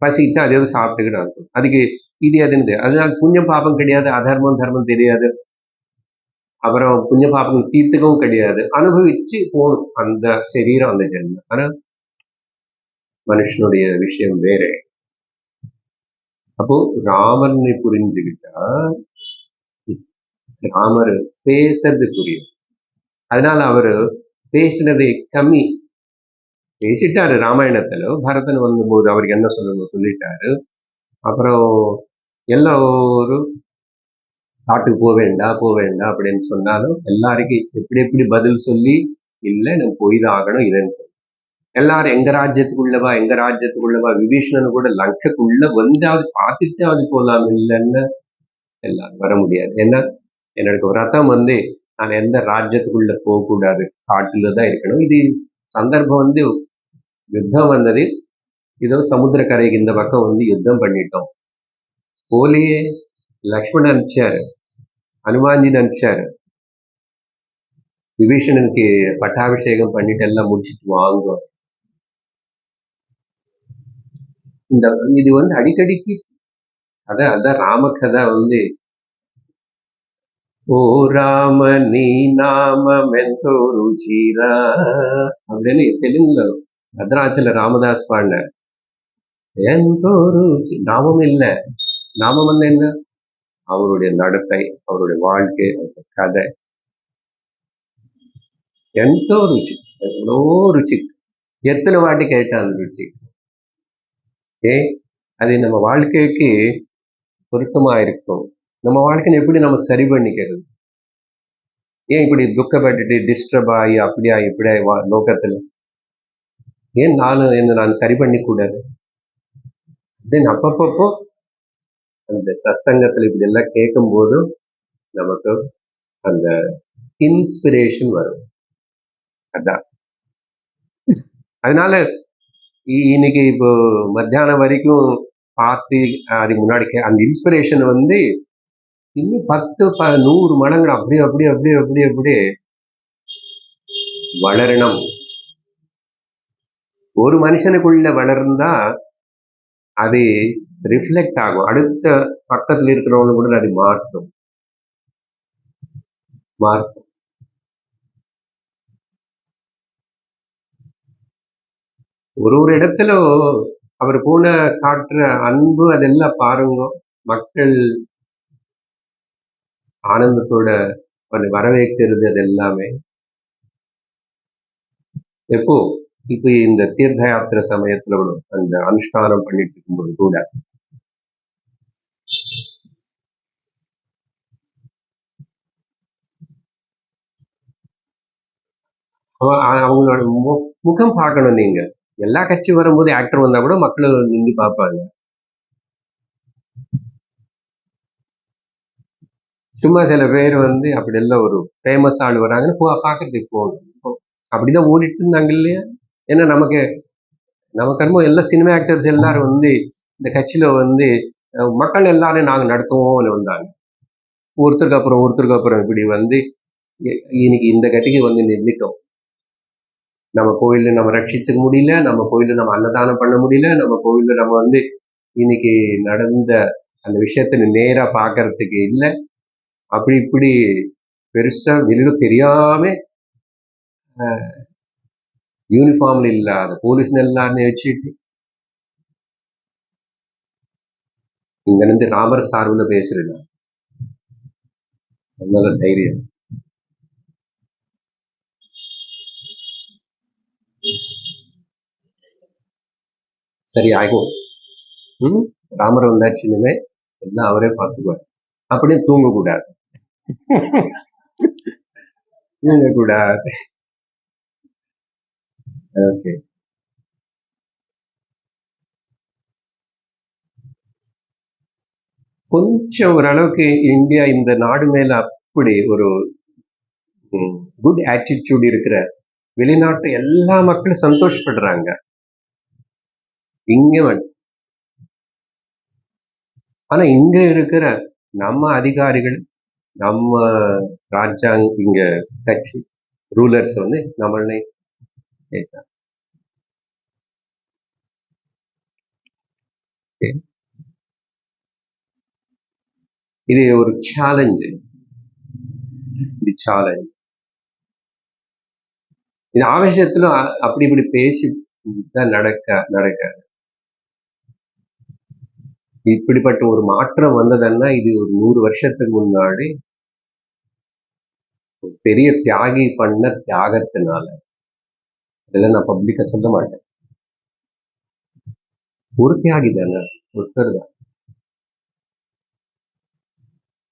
பசிச்சா அது எதுவும் சாப்பிட்டுக்கிட்டு இருக்கும், அதுக்கு இது எதுன்னு. அதனால புண்ணியம் பாபம் கிடையாது, அதர்மம் தர்மம் தெரியாது, அப்புறம் புண்ணிய பாபம் தீர்த்துக்கவும் கிடையாது, அனுபவிச்சு போகணும் அந்த சரீரம், அந்த ஜென்மம். ஆனா மனுஷனுடைய விஷயம் வேற. அப்போ ராமனை புரிஞ்சுக்கிட்டா ராமர் பேசுறது புரியும். அதனால அவரு பேசினதை கம்மி பேசிட்டாரு. ராமாயணத்துல பரதன் வந்தபோது அவருக்கு என்ன சொல்லணும் சொல்லிட்டாரு. அப்புறம் எல்லோரும் காட்டுக்கு போக வேண்டாம் அப்படின்னு சொன்னாலும் எல்லாருக்கும் எப்படி எப்படி பதில் சொல்லி, இல்லை நம்ம போய் தான் ஆகணும் இதுன்னு சொல்லி எல்லாரும் எங்க ராஜ்யத்துக்குள்ளவா விபீஷணன் கூட லங்கக்குள்ள வந்தாவது பார்த்துட்டு அது போலாம், இல்லைன்னு எல்லாரும் வர முடியாது. ஏன்னா என்னோட விரதம் நான் எந்த ராஜ்யத்துக்குள்ள போகக்கூடாது, காட்டுலதான் இருக்கணும். இது சந்தர்ப்பம் யுத்தம் வந்தது, ஏதோ சமுத்திரக்கரைக்கு இந்த பக்கம் யுத்தம் பண்ணிட்டோம். போலியே லக்ஷ்மணன் அனுப்பிச்சாரு, ஹனுமான்ஜி அனுப்பிச்சாரு, விபீஷணனுக்கு பட்டாபிஷேகம் பண்ணிட்டு எல்லாம் முடிச்சுட்டு வாங்க. இது அடிக்கடிக்கு அதான் ராமகதை ஓ ராம நீ நாமம் ఎంతో ருச்சிரா அப்படின்னு தெலுங்குல பத்ராச்சல ராமதாஸ் பாடின. ఎంతో ருச்சி நாமம் இல்லை, நாமம் என்ன? அவருடைய நடத்தை, அவருடைய வாழ்க்கை, அவருடைய கதை. ఎంతో ருச்சி, எவ்வளோ ருச்சி, எத்தனை வாட்டி கேட்டா அந்த ருச்சி. அது நம்ம வாழ்க்கைக்கு பொருத்தமா இருக்கும். நம்ம வாழ்க்கையை எப்படி நம்ம சரி பண்ணிக்கிறது? ஏன் இப்படி துக்கப்பட்டுட்டு டிஸ்டர்ப் ஆகி அப்படியா இப்படியா நோக்கத்துல ஏன் நான் சரி பண்ணி கூடாது? அப்பப்போ அந்த சத்சங்கத்துல இப்படி எல்லாம் கேட்கும் போது நமக்கு அந்த இன்ஸ்பிரேஷன் வரும். அதான் அதனால இன்னைக்கு இப்போ மத்தியானம் வரைக்கும் பார்த்து அதுக்கு முன்னாடி அந்த இன்ஸ்பிரேஷன் இன்னும் 10-100 மடங்கு அப்படியே வளரணும். ஒரு மனுஷனுக்குள்ள வளர்ந்தா அது ரிஃப்ளெக்ட் ஆகும், அடுத்த பக்கத்துல இருக்கிறவங்க கூட அது மாற்றும். ஒரு இடத்துல அவர் போன காட்டுற அன்பு அதெல்லாம் பாருங்க, மக்கள் ஆனந்தத்தோட வரவேற்கிறது, அது எல்லாமே. எப்போ இப்ப இந்த தீர்த்த யாத்திரை சமயத்துல அந்த அனுஷ்டானம் பண்ணிட்டு இருக்கும்போது கூட அவங்களோட முகம் பார்க்கணும். நீங்க எல்லா கட்சி வரும்போது ஆக்டர் வந்தா கூட மக்கள் நின்று பார்ப்பாங்க. சும்மா சில பேர் வந்து அப்படி எல்லாம் ஒரு ஃபேமஸ் ஆள் வராங்கன்னு பார்க்கறதுக்கு போகணும். இப்போ அப்படிதான் ஓடிட்டு இருந்தாங்க இல்லையா? ஏன்னா நமக்கு நம்ம கர்மம் எல்லா சினிமா ஆக்டர்ஸ் எல்லாரும் வந்து இந்த கட்சியில வந்து மக்கள் எல்லாரும் நாங்க நடத்துவோம்னு வந்தாங்க. ஒருத்தருக்கு அப்புறம் இப்படி வந்து இன்னைக்கு இந்த கட்சிக்கு வந்து நின்றுட்டோம். நம்ம கோயில்ல நம்ம ரட்சிச்சுக்க முடியல, நம்ம கோயில்ல நம்ம அன்னதானம் பண்ண முடியல, நம்ம கோயில்ல நம்ம வந்து இன்னைக்கு நடந்த அந்த விஷயத்த நேரா பார்க்கறதுக்கு இல்ல. அப்படி இப்படி பெருசா வெளியில தெரியாம யூனிஃபார்ம்ல இல்லாத போலீஸ்னு எல்லாரும் வச்சுட்டு இங்க இருந்து ராமர் சார்புல பேசுறேன் நான். அதனால தைரியம். சரி ஆகும். ராமர் வந்தாச்சுன்னு எல்லாம் அவரே பார்த்துக்குவார். அப்படியே தூங்கக்கூடாது. தூங்கக்கூடாது. ஓகே. கொஞ்சம் ஓரளவுக்கு இந்தியா இந்த நாடு மேல அப்படி ஒரு குட் ஆட்டிடியூட் இருக்கிற வெளிநாட்டு எல்லா மக்களும் சந்தோஷப்படுறாங்க. இங்க ஆனா இங்க இருக்கிற நம்ம அதிகாரிகள், நம்ம ராஜாங்க இங்க கட்சி ரூலர்ஸ் வந்து நம்மளை இது ஒரு சேலஞ்சு. இது சேலஞ்ச். இது ஆவேசத்திலும் அப்படி இப்படி பேசி தான் நடக்க இப்படிப்பட்ட ஒரு மாற்றம் வந்ததுன்னா இது ஒரு 100 வருஷத்துக்கு முன்னாடி பெரிய தியாகி பண்ண தியாகத்தினால. இதெல்லாம் நான் பப்ளிக்கா சொல்ல மாட்டேன். ஒரு தியாகி தானே, ஒருத்தர் தான்.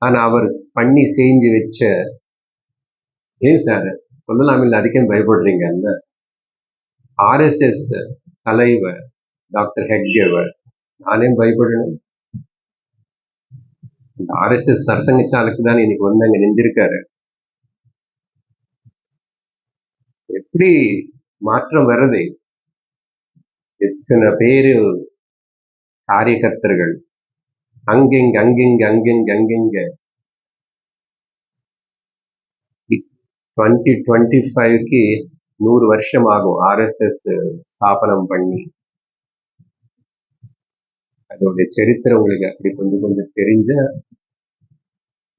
ஆனா அவர் பண்ணி செஞ்சு வச்ச ஏன் சார் சொல்லலாம் இல்லை, அதுக்கே பயப்படுறீங்க? ஆர்எஸ்எஸ் தலைவர் டாக்டர் ஹெட்கேவர் நானே பயப்படணும். இந்த ஆர்எஸ்எஸ் சரசங்க சாலுக்கு தான் இன்னைக்கு வந்து அங்க நின்றிருக்காரு. எப்படி மாற்றம் வருது? எத்தனை பேரு காரியகர்த்தர்கள் அங்கெங்க 2025க்கு 100 வருஷம் ஆகும் ஆர்எஸ்எஸ் ஸ்தாபனம் பண்ணி. அதோடைய சரித்திரம் உங்களுக்கு அப்படி கொஞ்சம் கொஞ்சம்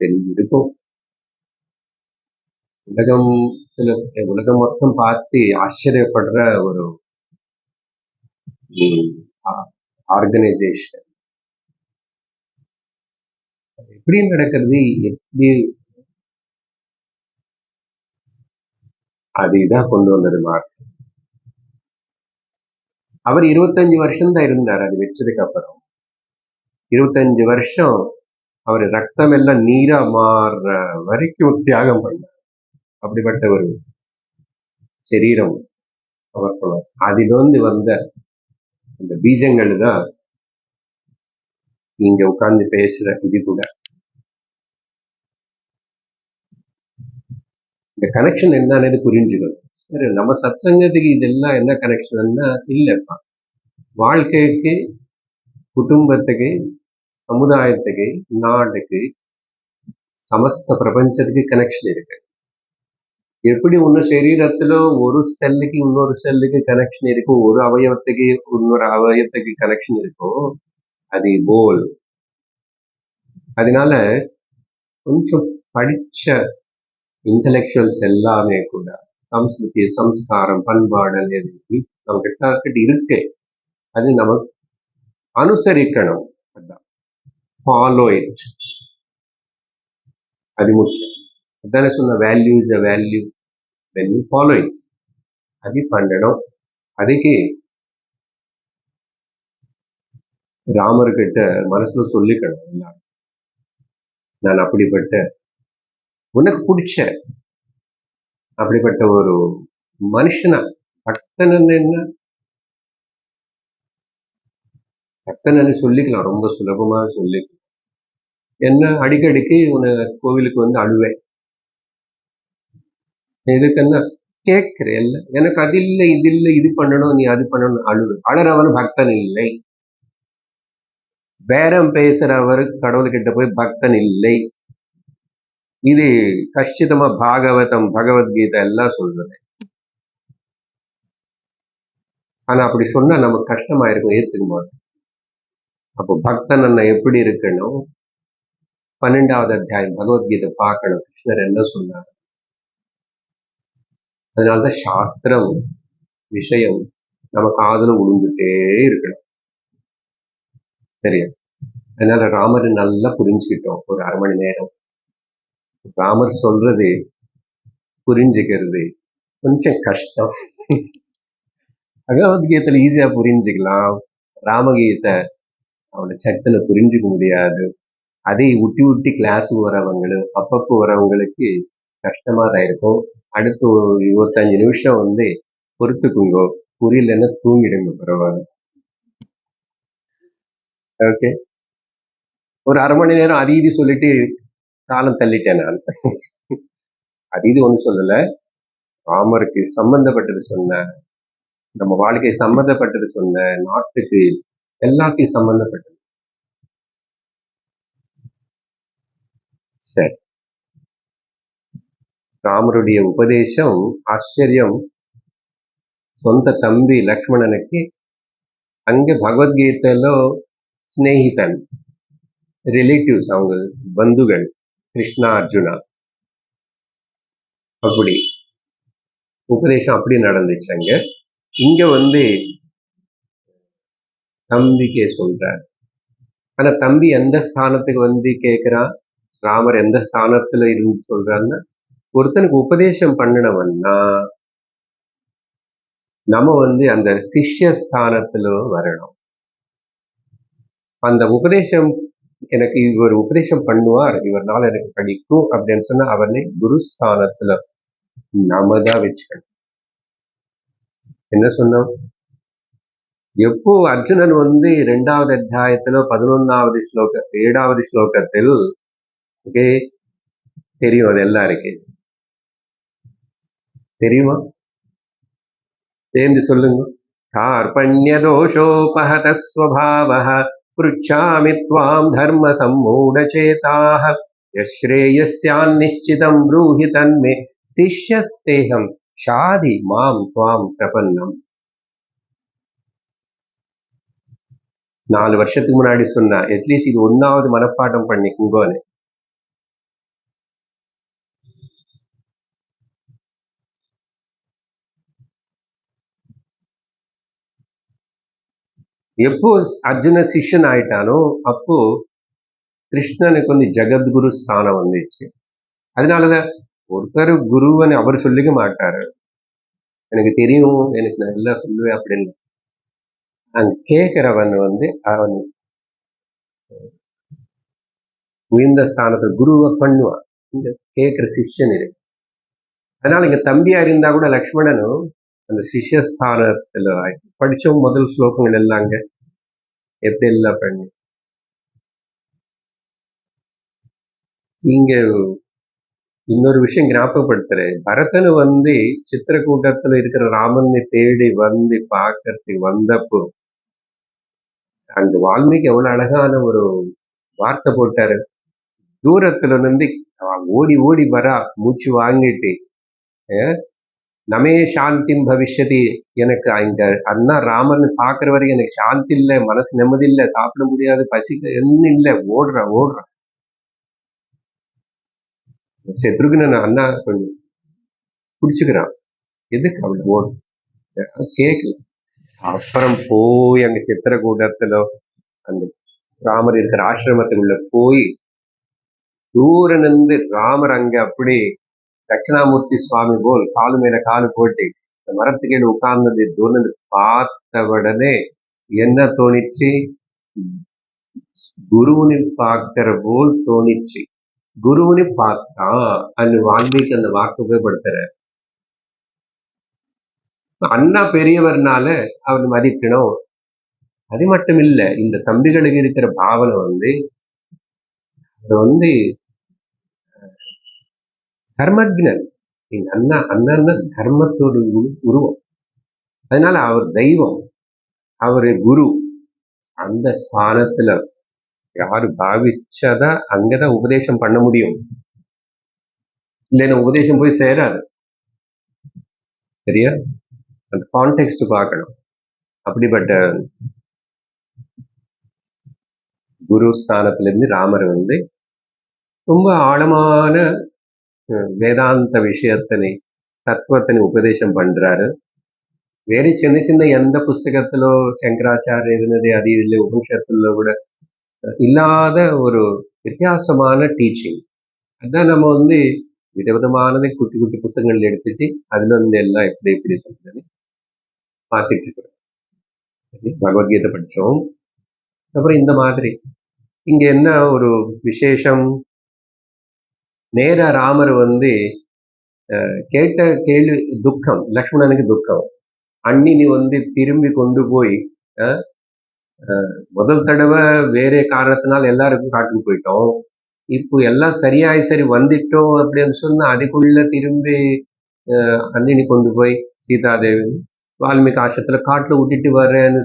தெரிஞ்சிருக்கும். உலகம் மொத்தம் பார்த்து ஆச்சரியப்படுற ஒரு ஆர்கனைசேஷன். எப்படி நடக்கிறது, எப்படி அதுதான் கொண்டு வந்தது மார்க். அவர் 25 வருஷம் தான் இருந்தார் அது வச்சதுக்கு அப்புறம். 25 வருஷம் அவர் ரத்தம் எல்லாம் நீரா மாறுற வரைக்கும் தியாகம் பண்ணார். அப்படிப்பட்ட ஒரு சரீரம் அவர். அதிலிருந்து வந்த இந்த பீஜங்கள் தான் இங்க உட்கார்ந்து பேசுற இது கூட. இந்த கனெக்ஷன் என்னன்னு புரிஞ்சுக்கணும். சரி, நம்ம சத்சங்கத்துக்கு இதெல்லாம் என்ன கனெக்ஷன்னா இல்லப்பா, வாழ்க்கைக்கு, குடும்பத்துக்கு, சமுதாயத்துக்கு, நாட்டுக்கு, சமஸ்த பிரபஞ்சத்துக்கு கனெக்ஷன் இருக்கு. எப்படி ஒண்ணு சரீரத்துல ஒரு செல்லுக்கு இன்னொரு செல்லுக்கு கனெக்ஷன் இருக்கும், ஒரு அவயவத்துக்கு இன்னொரு அவயவத்துக்கு கனெக்ஷன் இருக்கும், அது போல். அதனால கொஞ்சம் படிச்ச இன்டலெக்சுவல்ஸ் எல்லாமே கூட சம்ஸ்கிருதி, சம்ஸ்காரம், பண்பாடு நம்ம கிட்ட இருக்கு. அது நம்ம அனுசரிக்கணும். Follow it. அது முக்கியம். அதானே சொன்ன value is a value when you follow it. அது பண்ணணும். அதுக்கு ராமர்கிட்ட மனசுல சொல்லிக்கணும் எல்லாரும், நான் அப்படிப்பட்ட உனக்கு பிடிச்ச அப்படிப்பட்ட ஒரு மனுஷனா பக்தன்னு சொல்லிக்கலாம், ரொம்ப சுலபமா சொல்லிக்கலாம். என்ன அடிக்கடிக்கு உன்னை கோவிலுக்கு வந்து அழுவேன். எதுக்குன்னா கேட்கிறேன். இல்ல எனக்கு அது இல்லை, இது இல்லை, இது பண்ணணும், நீ அது பண்ணணும் அழுவேன். அழறவன் பக்தன் இல்லை. பேரம் பேசுறவர் கடவுள்கிட்ட போய் பக்தன் இல்லை. இது கஷ்டிதமா பாகவதம், பகவத்கீதை எல்லாம் சொல்றது. ஆனா அப்படி சொன்னா நமக்கு கஷ்டமா இருக்கும், ஏத்துக்க மாட்டோம். அப்போ பக்தன் எப்படி இருக்கணும்? 12வது அத்தியாயம் பகவத்கீதை பார்க்கணும். கிருஷ்ணர் என்ன சொன்னார்? அதனாலதான் சாஸ்திரம் விஷயம் நம்ம காதுல விழுந்துட்டே இருக்கணும். சரியா? அதனால ராமரை நல்லா புரிஞ்சுக்கிட்டோம். ஒரு 1/2 மணி நேரம் ராமர் சொல்றது புரிஞ்சுக்கிறது கொஞ்சம் கஷ்டம். பகவத்கீதையில ஈஸியா புரிஞ்சுக்கலாம். ராமகீதை அவனை சட்டுன்னு புரிஞ்சுக்க முடியாது. அதை விட்டி கிளாஸுக்கு வரவங்களும் அப்பப்போ வரவங்களுக்கு கஷ்டமா தான் இருக்கும். அடுத்து ஒரு 25 நிமிஷம் வந்து பொறுத்துக்குங்கோ. புரியலன்னா தூங்கிடுங்க, பரவாயில்ல. ஓகே, ஒரு 1/2 மணி நேரம் அது சொல்லிட்டு காலம் தள்ளிட்டேன் நான். அது ஒண்ணு சொல்லல, ராமருக்கு சம்பந்தப்பட்டது சொன்னேன், நம்ம வாழ்க்கை சம்பந்தப்பட்டது சொன்னேன், நாட்டுக்கு எல்லாத்தையும் சம்பந்தப்பட்டது. சரி, ராமருடைய உபதேசம் ஆச்சரியம். సొంత తంబి లక్ష్మణునికి அங்க பகவத்கீதையில ஸ்நேகிதன், ரிலேட்டிவ்ஸ், அவங்க பந்துகள், கிருஷ்ணா அர்ஜுனா, அப்படி உபதேசம் அப்படி நடந்துச்சு அங்க. இங்க வந்து தம்பிக்கே சொல்றார். ஆனா தம்பி எந்த ஸ்தானத்துக்கு வந்து கேட்கிறான், ராமர் எந்த ஸ்தானத்துல இருந்து சொல்றாருன்னா, ஒருத்தனுக்கு உபதேசம் பண்ணினவன்னா நம்ம வந்து அந்த சிஷ்ய ஸ்தானத்துல வரணும். அந்த உபதேசம் எனக்கு இவர் உபதேசம் பண்ணுவார், இவர்னால எனக்கு படிக்கும் அப்படின்னு சொன்னா அவனை குருஸ்தானத்துல நாம தான் வச்சுக்கணும். என்ன சொன்னோம்? எப்போ அர்ஜுனன் வந்து 2வது அத்தியாயத்துல 11வது ஸ்லோக 7வது ஸ்லோகத்தில் ஓகே தெரியும், அது எல்லாருக்கும் தெரியுமா? சேர்ந்து சொல்லுங்க. கார்பண்ய தோஷோபஹத ஸ்வபாவஹ பృచ్ఛாமி த்வாம் தர்ம சம்மூடசேதாஹ யஸ்ரேயஸ்யான்நிஷ்சிதம் ப்ரூஹி தன்மே சிஷ்யஸ்தேஹம் ஷாதி மாம் த்வாம் பிரபன்னம். 4 வருஷத்துக்கு முன்னாடி சொன்னா, அட்லீஸ்ட் இது 1வது மனப்பாடம் பண்ணிக்குங்கோன்னு. எப்போ அர்ஜுன சிஷ்யன் ஆயிட்டானோ அப்போ கிருஷ்ணனுக்கு வந்து ஜெகத்குரு ஸ்தானம் வந்துச்சு. அதனாலதான் ஒருத்தர் குருவன்னு அவர் சொல்லிக்க மாட்டாரு, எனக்கு தெரியும், எனக்கு நல்லா சொல்லுவேன் அப்படின்னு. அங்க கேட்கிறவன் வந்து அவன் உயர்ந்த ஸ்தானத்துல குருவை பண்ணுவான். இங்க கேட்கிற சிஷ்யன் இருக்கு. அதனால இங்க தம்பியா இருந்தா கூட லக்ஷ்மணனும் அந்த சிஷ்யஸ்தானத்துல படிச்சோம். முதல் ஸ்லோகங்கள் எல்லாம் அங்க எப்படி எல்லாம் பண்ணி இங்க இன்னொரு விஷயம் ஞாபகப்படுத்துறேன். பரதன் வந்து சித்திரக்கூட்டத்துல இருக்கிற ராமனை தேடி வந்து பார்க்கறதுக்கு வந்தப்போ அந்த வால்மீகி எவ்வளவு அழகான ஒரு வார்த்தை போட்டாரு. தூரத்துல இருந்து ஓடி ஓடி வரா, மூச்சு வாங்கிட்டு, நமே சாந்திம் பவிஷ்யதி, எனக்கு இந்த அண்ணா ராமன் பாக்குற வரைக்கும் எனக்கு சாந்தி இல்லை, மனசு நிம்மதி இல்லை, சாப்பிட முடியாது, பசிக்க என்ன இல்லை, ஓடுறான் ஓடுறான். சத்ருகுணன் அண்ணா கொஞ்சம் பிடிச்சுக்கிறான், எதுக்கு அவள் ஓடும் கேட்கல. அப்புறம் போய் அங்க சித்திரக்கூடத்துல அந்த ராமர் இருக்கிற ஆசிரமத்துக்குள்ள போய் தூர நின்று ராமர் அங்க அப்படி தட்சிணாமூர்த்தி சுவாமி போல் காலு மேல காலு போட்டு இந்த மரத்துக்கீழே உட்கார்ந்தது தூர்ந்து பார்த்த உடனே என்ன தோணிச்சு? குருவுனி பார்க்கிற போல் தோணிச்சு. குருவுனி பார்த்தா அந்த வால்மீகி அந்த வாக்கு உபயோகப்படுத்துற. அண்ணா பெரியவர்னால அவர் மதிக்கணும். அது மட்டும் இல்ல, இந்த தம்பிகளுக்கு இருக்கிற பாவனை வந்து அவர் தர்மஜ்ஞன். எங்க அண்ணன் தர்மத்தோட உருவம். அதனால அவர் தெய்வம், அவரு குரு. அந்த ஸ்தானத்துல யாரு பாவிச்சாதான் அங்கதான் உபதேசம் பண்ண முடியும். இல்லைன்னா உபதேசம் போய் சேராது. சரியா? அந்த கான்டெக்ட் பார்க்கணும். அப்படிப்பட்ட குரு ஸ்தானத்திலிருந்து ராமர் ரொம்ப ஆழமான வேதாந்த விஷயத்தினை தத்துவத்தினை உபதேசம் பண்றாரு. வேறு சின்ன சின்ன எந்த புஸ்தகத்திலோ சங்கராச்சாரிய எழுதினது அது இல்லை, உபனிஷத்துல கூட இல்லாத ஒரு வித்தியாசமான டீச்சிங். அதான் நம்ம விதவிதமானதை குட்டி குட்டி புஸ்தகங்கள் எடுத்துட்டு அதுல எல்லாம் எப்படி எப்படி சொல்றது பார்த்துட்டு இருக்கிறோம். பகவத்கீதை படிச்சோம். அப்புறம் இந்த மாதிரி இங்க என்ன ஒரு விசேஷம், நேர ராமர் கேட்ட கேள்வி துக்கம், லக்ஷ்மணனுக்கு துக்கம். அண்ணி நீ திரும்பி கொண்டு போய் முதல் தடவை வேற காரணத்தினால எல்லாருக்கும் காட்டுக்கு போயிட்டோம், இப்போ எல்லாம் சரி வந்துட்டோம் அப்படின்னு சொன்னா அதுக்குள்ள திரும்பி அண்ணினி கொண்டு போய் சீதாதேவி வால்மீகி ஆசிரத்துல காட்டுல விட்டுட்டு வர்றேன்னு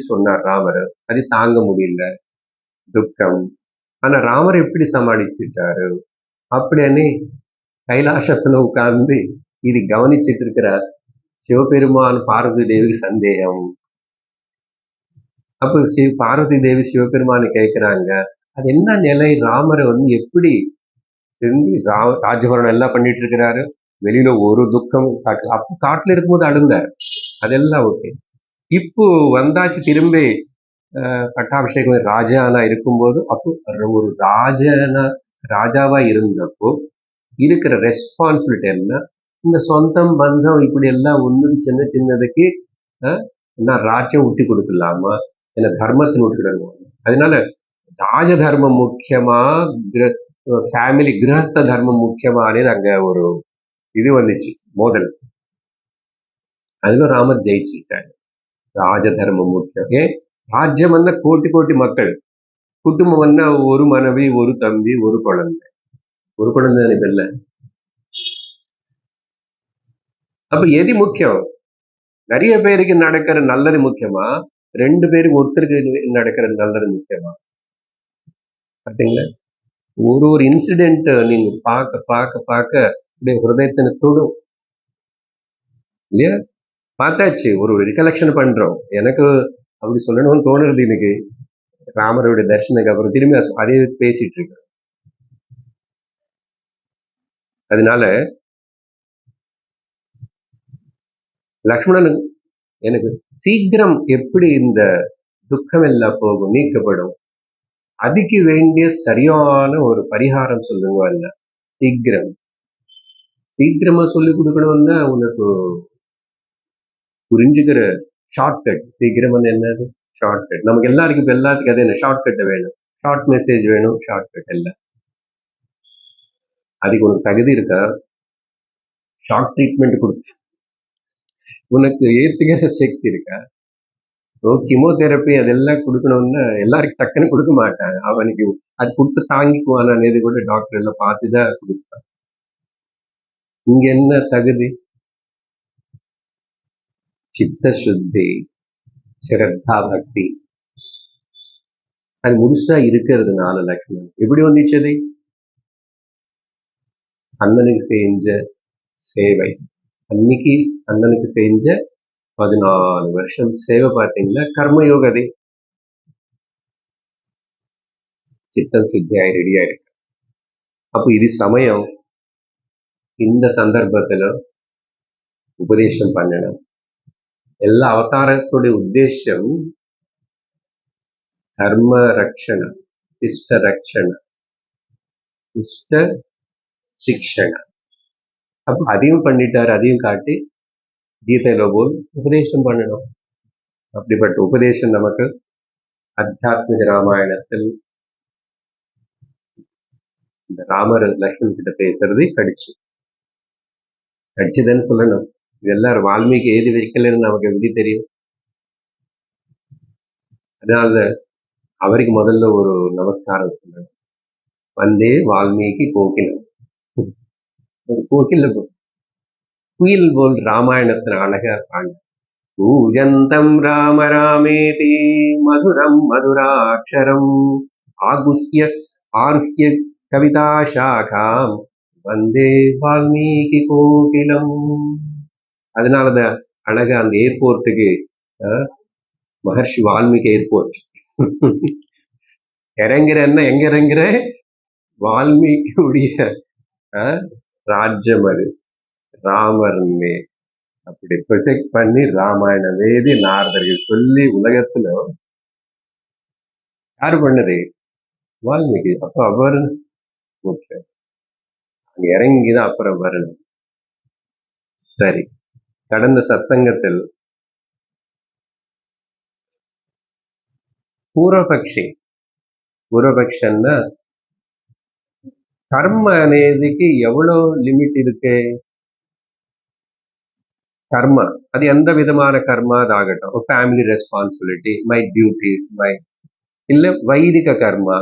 சொன்னார் ராமர். அது தாங்க முடியல, துக்கம். ஆனா ராமர் எப்படி சமாளிச்சுட்டாரு அப்படின்னு கைலாசத்துல உட்கார்ந்து இது கவனிச்சிட்டு இருக்கிறார் சிவபெருமான். பார்வதி தேவிக்கு சந்தேகம். அப்ப பார்வதி தேவி சிவபெருமானை கேட்கிறாங்க, அது என்ன நிலை, ராமரை எப்படி செஞ்சு ராஜபரணம் எல்லாம் பண்ணிட்டு இருக்கிறாரு, வெளியில ஒரு துக்கம் காட்டு. அப்போ காட்டுல இருக்கும்போது அழுந்தார், அதெல்லாம் ஓகே. இப்போ வந்தாச்சு திரும்பி பட்டாபிஷேகம் ராஜானா இருக்கும்போது, அப்போ ஒரு ராஜாவா இருந்தப்போ இருக்கிற ரெஸ்பான்சிபிலிட்டி என்ன, இந்த சொந்தம் பந்தம் இப்படி எல்லாம் சின்ன சின்னதுக்கு நான் ராஜ்யம் விட்டு கொடுக்கலாமா, என்ன தர்மத்தை விட்டுக்கிடணும். அதனால ராஜ தர்மம் முக்கியமா, ஃபேமிலி கிரகஸ்த தர்மம் முக்கியமானு அங்க ஒரு இது வந்துச்சு, மோதல். அதுல ராமர் ஜெயிச்சுட்டாரு. ராஜ தர்மம் முக்கியம். ஏன் ராஜ்யம் கோட்டி கோட்டி மக்கள், குடும்பம் ஒரு மனைவி, ஒரு தம்பி, ஒரு குழந்தை இல்ல. அப்ப எது முக்கியம்? நிறைய பேருக்கு நடக்கிற நல்லது முக்கியமா, 2 பேருக்கு ஒருத்தருக்கு நடக்கிற நல்லது முக்கியமா? பார்த்தீங்களா? ஒரு இன்சிடென்ட் நீங்க பார்க்க பார்க்க பார்க்க அப்படியே ஹிருதயத்தின தொடும் இல்லையா? பார்த்தாச்சு, ஒரு ரிகலெக்ஷன் பண்றோம். எனக்கு அப்படி சொல்லணும்னு தோணுறது இன்னைக்கு ராமருடைய தரிசனத்துக்கு அப்புறம் திரும்பி அதே பேசிட்டு இருக்கு. அதனால லக்ஷ்மணன் எனக்கு சீக்கிரம் எப்படி இந்த துக்கம் எல்லாம் போகும், நீக்கப்படும், அதுக்கு வேண்டிய சரியான ஒரு பரிகாரம் சொல்லுங்க. அல்ல சீக்கிரமா சொல்லி கொடுக்கணும்னா உனக்கு புரிஞ்சுக்கிற ஷார்ட்கட். சீக்கிரம் என்னது ஷார்ட்கட்? நமக்கு எல்லாத்துக்கும் அது என்ன ஷார்ட்கட் வேணும், ஷார்ட் மெசேஜ் வேணும், ஷார்ட்கட் இல்ல. அதுக்கு உனக்கு தகுதி இருக்கா? ஷார்ட் ட்ரீட்மெண்ட் கொடுத்து உனக்கு ஏத்துக்கிற சக்தி இருக்கா? கீமோதெரப்பி அதெல்லாம் கொடுக்கணும்னா எல்லாருக்கும் டக்குன்னு கொடுக்க மாட்டாங்க. அவனுக்கு அது கொடுத்து தாங்கிக்குவானது கூட டாக்டர் எல்லாம் பார்த்துதான் கொடுப்பாங்க. இங்க என்ன தகுதி? சித்த சுத்தி, ஸ்ரத்தா, பக்தி, அது முழுசா இருக்கிறதுனால லக்ஷ்மணன் எப்படி வந்துச்சது? அண்ணனுக்கு செஞ்ச சேவை, அன்னைக்கு அண்ணனுக்கு செஞ்ச 14 வருஷம் சேவை பார்த்தீங்களா, கர்மயோகதை. சித்தம் சுத்தியாய் ரெடி ஆயிருக்கு. அப்போ இது சமயம், இந்த சந்தர்ப்பத்துல உபதேசம் பண்ணணும். எல்லா அவதாரத்துடைய உத்தேசம் தர்ம ரக்ஷண, சிஷ்ட ரக்ஷண, இஷ்ட சிக்ஷண. அப்ப அதையும் பண்ணிட்டாரு, அதையும் காட்டி கீதையில போல் உபதேசம் பண்ணணும். அப்படிப்பட்ட உபதேசம் நமக்கு அத்தியாத்மிக ராமாயணத்தில் இந்த ராமர் லக்ஷ்மண் கிட்ட பேசுறது கடிச்சுதுன்னு சொல்லணும். இதெல்லாம் வால்மீகி எழுதி வைக்கலன்னு நமக்கு எப்படி தெரியும்? அதனால அவருக்கு முதல்ல ஒரு நமஸ்காரம் சொல்லணும். வந்தே வால்மீகி கோகிலம். ஒரு கோகில குயில் போல் ராமாயணத்தின் அழகா இருப்பாங்க. பூஜந்தம் ராம ராமேதி மதுரம் மதுராட்சரம் ஆகுஷ்ய ஆருஹ்ய கவிதா சாகாம் வந்தே வால்மீகி கோகிலம். அதனாலதான் அழகா அந்த ஏர்போர்ட்டுக்கு மகர்ஷி வால்மீகி ஏர்போர்ட். இறங்குறன்னா எங்க இறங்குற? வால்மீகியுடைய ராஜ்யம் அது. ராமர்னே அப்படி ப்ரொஜெக்ட் பண்ணி ராமாயண வேதி நாரதர்கள் சொல்லி உலகத்துல யாரு பண்ணது? வால்மீகி. அப்ப அவர் முக்கியம். அங்க இறங்கிதான் அப்புறம் வரணும். சரி, கடந்த சத்சங்கத்தில் பூர்வபக்ஷன்னா கர்ம అనేదికి எவ்வளவு லிமிட் இருக்கு? கர்மா அது எந்த விதமான கர்மா ஆகட்டும், ஃபேமிலி ரெஸ்பான்சிபிலிட்டி, மை டியூட்டிஸ், இல்ல வைதிக கர்மா,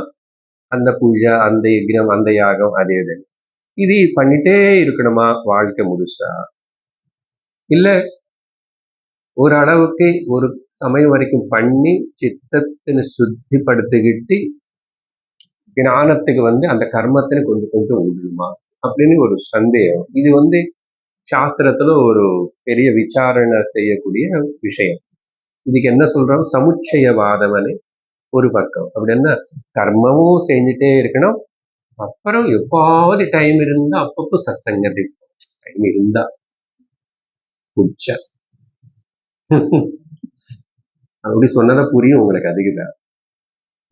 அந்த பூஜை, அந்த யஜ்ஞம், அந்த யாகம், அதே இது பண்ணிட்டே இருக்கணுமா வாழ்க்கை முழுசா? இல்ல ஒரு அளவுக்கு ஒரு சமயம் வரைக்கும் பண்ணி சித்தத்தினை சுத்திப்படுத்திக்கிட்டு ஞானத்துக்கு அந்த கர்மத்தினை கொஞ்சம் கொஞ்சம் விடணுமா அப்படின்னு ஒரு சந்தேகம். இது சாஸ்திரத்துல ஒரு பெரிய விசாரணை செய்யக்கூடிய விஷயம். இதுக்கு என்ன சொல்றோம்? சமுச்சயவாதவனே ஒரு பக்கம். அப்படின்னா கர்மமும் செஞ்சுட்டே இருக்கணும், அப்புறம் எப்பாவது டைம் இருந்தா அப்பப்போ சத்சங்கத்தை டைம் இருந்தா உச்ச அப்படி சொன்னதை புரியும் உங்களுக்கு அதிகம்.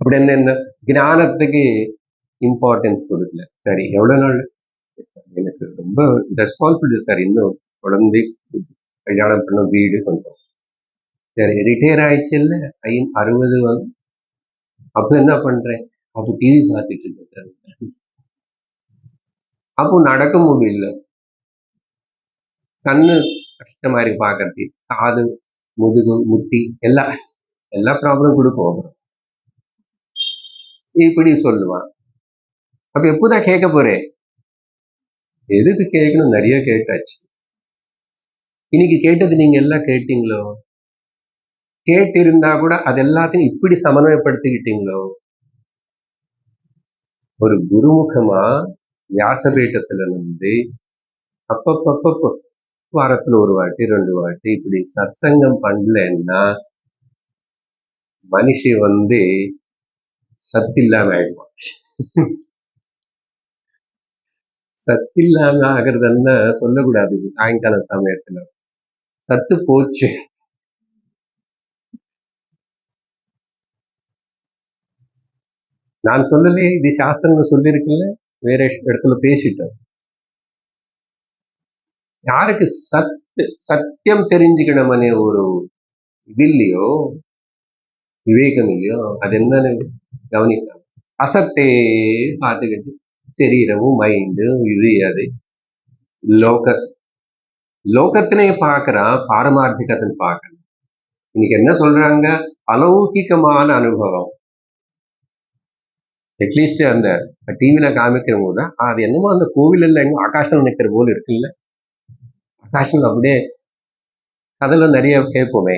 அப்படி என்ன ஞானத்துக்கு இம்பார்ட்டன்ஸ் கொடுக்கல. சரி, எவ்வளவு நாள் எனக்கு ரொம்ப ரெஸ்பான்சிபிலிட்டி சார், இன்னும் குழந்தை, கல்யாணம் பண்ண, வீடு கொஞ்சம். சரி, ரிட்டையர் ஆயிடுச்சு இல்ல, 60 அப்ப என்ன பண்றேன்? அப்போ டிவி பார்த்துட்டு இருக்கேன் சார். அப்போ நடக்க முடியல, கண்ணு கஷ்டமா இருக்கு பாக்குறது, காது, முதுகு, முட்டி எல்லா ப்ராப்ளம் கொடுக்கும். இப்படி சொல்லுவான். அப்ப எப்போதான் கேட்க போறேன்? எதுக்கு கேட்கணும்? நிறைய கேட்டாச்சு. இன்னைக்கு கேட்டது நீங்க எல்லாம் கேட்டீங்களோ? கேட்டு இருந்தா கூட அது எல்லாத்தையும் இப்படி சமன்வயப்படுத்திக்கிட்டீங்களோ? ஒரு குருமுகமா வியாசபீட்டத்துல இருந்து அப்பப்பப்ப வாரத்துல ஒரு வாட்டி 2 வாட்டி இப்படி சத்சங்கம் பண்ணலன்னா மனுஷி சத்தில்லாம ஆயிடுவான். சத்தில்லாம ஆகிறதுன்னா சொல்லக்கூடாது சாயங்கால சமயத்துல. சத்து போச்சு. நான் சொல்லலையே, இது சாஸ்திரங்கள் சொல்லியிருக்குல்ல, வேற இடத்துல பேசிட்டேன். யாருக்கு சத்தியம் தெரிஞ்சுக்கணும்னே ஒரு இது இல்லையோ, விவேகம் இல்லையோ, அது என்னன்னு கவனிக்கலாம். அசத்தே பார்த்துக்கிட்டு சரீரமும் மைண்டு இது அது லோகத்தினையும் பார்க்கறான், பாரமார்த்திகத்தின் பார்க்கணும். இன்னைக்கு என்ன சொல்றாங்க? அலௌகிகமான அனுபவம். அட்லீஸ்ட் அந்த டிவியில காமிக்கிற போது அது என்னமோ அந்த கோவில் எங்கோ ஆகாசம் நிற்கிற போல இருக்குல்ல. ஆகாசம் அப்படியே கதையில நிறைய கேட்போமே,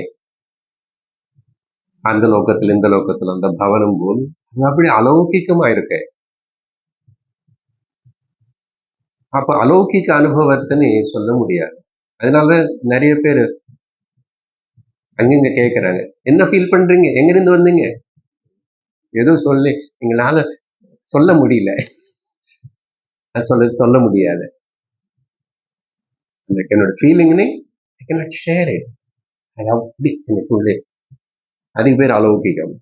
அந்த லோகத்துல இந்த லோகத்துல அந்த பவனம் போல் அப்படி அலௌகிக்கமா இருக்கு. அப்ப அலௌகிக்க அனுபவத்தைன்னு சொல்ல முடியாது. அதனால நிறைய பேர் அங்கங்க கேட்கறாங்க, என்ன ஃபீல் பண்றீங்க, எங்கிருந்து வந்தீங்க, ஏதோ சொல்லி எங்களால சொல்ல முடியல, சொல்ல முடியாது. என்னோட ஃபீலிங்னு ஐ கேனாட் ஷேர் இட். அப்படி எனக்குள்ளே அதுக்கு பேர் அலௌகிகம்.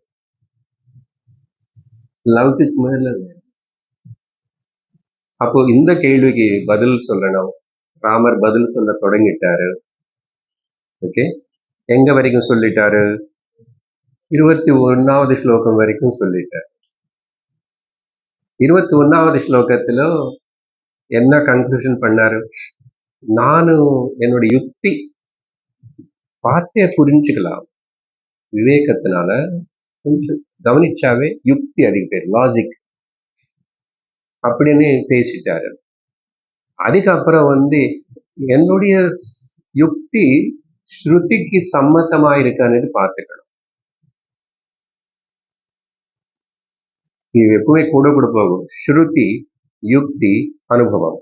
லவ்க்கு மேல. அப்போ இந்த கேள்விக்கு பதில் சொல்லணும். ராமர் பதில் சொல்ல தொடங்கிட்டாரு. ஓகே, எங்க வரைக்கும் சொல்லிட்டாரு? 21வது ஸ்லோகம் வரைக்கும் சொல்லிட்டார். 21வது ஸ்லோகத்துல என்ன கன்க்ளூஷன் பண்ணாரு? நானும் என்னோட யுக்தி பார்த்தே புரிஞ்சுக்கலாம், விவேகத்தினால கொஞ்சம் கவனிச்சாவே யுக்தி அதிக பேர் லாஜிக். அப்படின்னு பேசிட்டாரு. அதுக்கப்புறம் என்னுடைய யுக்தி ஸ்ருதிக்கு சம்மத்தமா இருக்கான்னு பார்த்துக்கணும். இது எப்பவுமே கூட போகும். ஸ்ருதி, யுக்தி, அனுபவம்.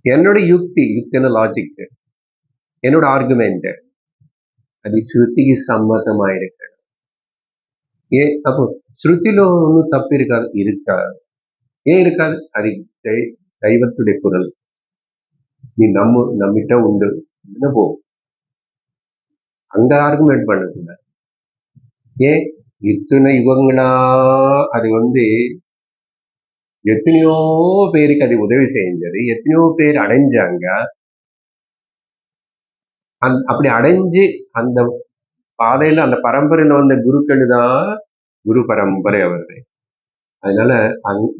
என்னோட யுக்தின லாஜிக், என்னோட ஆர்குமெண்ட் அது ஸ்ருதிக்கு சம்மத்தமா இருக்கு. அப்போ ஸ்ருதிలో ஒன்றும் தப்பு இருக்காது. ஏன் இருக்காது? அது தெய்வத்துடைய குரல். நீ நம்மிட்ட உண்டு போ, அங்க ஆர்குமெண்ட் பண்ணக்கூடாது. ஏன் இத்தனை யுகங்களா அது எத்தனையோ பேருக்கு அது உதவி செஞ்சது, எத்தனையோ பேர் அடைஞ்சாங்க. அப்படி அடைஞ்சு அந்த பாதையில அந்த பரம்பரையில வந்த குருக்கள் தான் குரு பரம்பரை அவர்கள். அதனால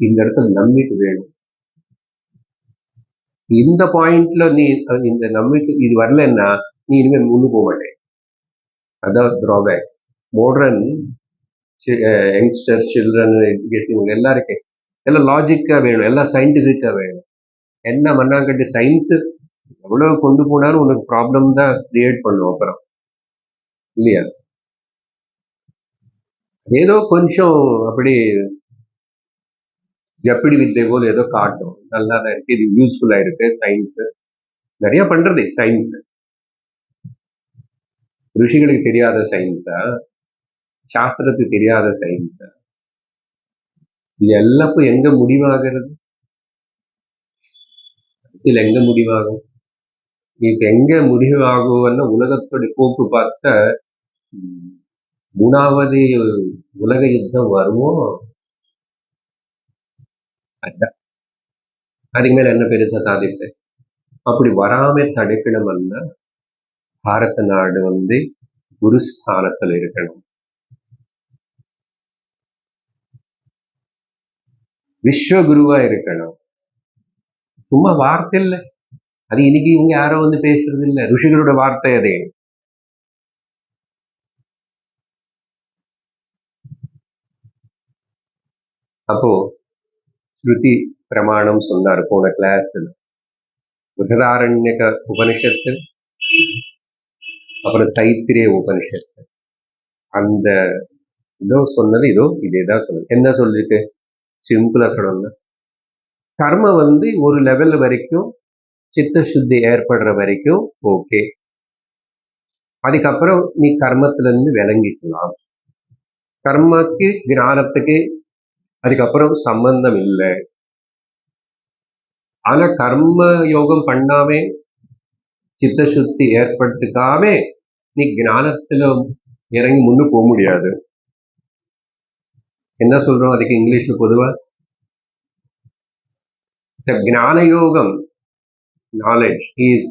இந்த இடத்துல நம்பிக்கை வேணும். இந்த பாயிண்ட்ல நீ இந்த நம்பிக்கை இது வரலன்னா நீ இனிமேல் முன்னு போக மாட்டேன். அதான் drawback. Modern youngsters, children education எல்லாருக்கும் எல்லாம் லாஜிக்கா வேணும், எல்லாம் சயின்டிபிக்கா வேணும். என்ன மண்ணாங்கட்டி சயின்ஸ் எவ்வளவு கொண்டு போனாலும் உனக்கு ப்ராப்ளம் தான் கிரியேட் பண்ணும் அப்புறம், இல்லையா? ஏதோ கொஞ்சம் அப்படி ஜப்படி வித்தை போல் ஏதோ காட்டும், நல்லா தான் இருக்கு, இது யூஸ்ஃபுல்லா இருக்கு, சயின்ஸ் நிறைய பண்றது. சயின்ஸ் ரிஷிகளுக்கு தெரியாத சயின்ஸா, சாஸ்திரத்துக்கு தெரியாத சயின்ஸா? இது எல்லாப்பும் எங்க முடிவாகிறது? அரசியல் எங்க முடிவாகும்? இப்ப எங்க முடிவாகும்னா உலகத்தோட போக்கு பார்த்த 3வது உலக யுத்தம் வருமோ? அதுக்கு மேல என்ன பெருசா சாதிப்பு? அப்படி வராம தடுக்கணும்னா பாரத நாடு குருஸ்தானத்துல இருக்கணும், விஸ்வகுருவா இருக்கணும். சும்மா வார்த்தை இல்லை, அது இன்னைக்கு இவங்க யாரோ பேசுறது இல்லை, ருஷிகளோட வார்த்தை அதே. அப்போ ஸ்ருதி பிரமாணம் சொன்னார் போன கிளாஸ்ல. பிருஹதாரண்யக உபனிஷத்து, அப்புறம் தைத்திரிய உபனிஷத்து. அந்த இதோ சொன்னது இதேதான் சொன்னது. என்ன சொல்லிருக்கு? சிம்பிளா சொல்லணும்னா கர்ம ஒரு லெவல் வரைக்கும் சித்த சுத்தி ஏற்படுற வரைக்கும் ஓகே. அதுக்கப்புறம் நீ கர்மத்துல இருந்து விளங்கிக்கலாம். கர்மக்கு ஞானத்துக்கு அதுக்கப்புறம் சம்பந்தம் இல்லை. ஆனா கர்ம யோகம் பண்ணாமே சித்த சுத்தி ஏற்படுத்திக்காம நீ ஞானத்துல இறங்கி முன்னு போக முடியாது. என்ன சொல்றோம் அதுக்கு இங்கிலீஷ்ல பொதுவா? ஞான யோகம், knowledge is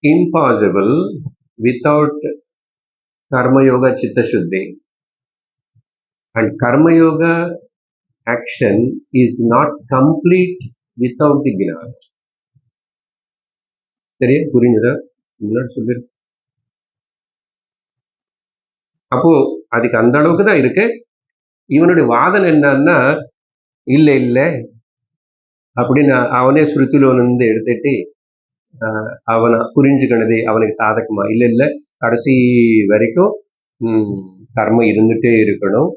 impossible without karma yoga chitta shuddhi, and karma yoga action is not complete without the gnana. சரியா புரிஞ்சுதா? முன்னாடி சொல்லு. அப்போ அதுக்கு அந்த அளவுக்கு தான் இருக்கு. இவனுடைய வாதம் என்னன்னா, இல்ல இல்ல அப்படின்னு அவனே ஸ்ருதியில எடுத்துட்டு அவனை புரிஞ்சுக்கினது அவனுக்கு சாதகமா? இல்ல இல்ல, கடைசி வரைக்கும் கர்மம் இருந்துட்டே இருக்கணும்,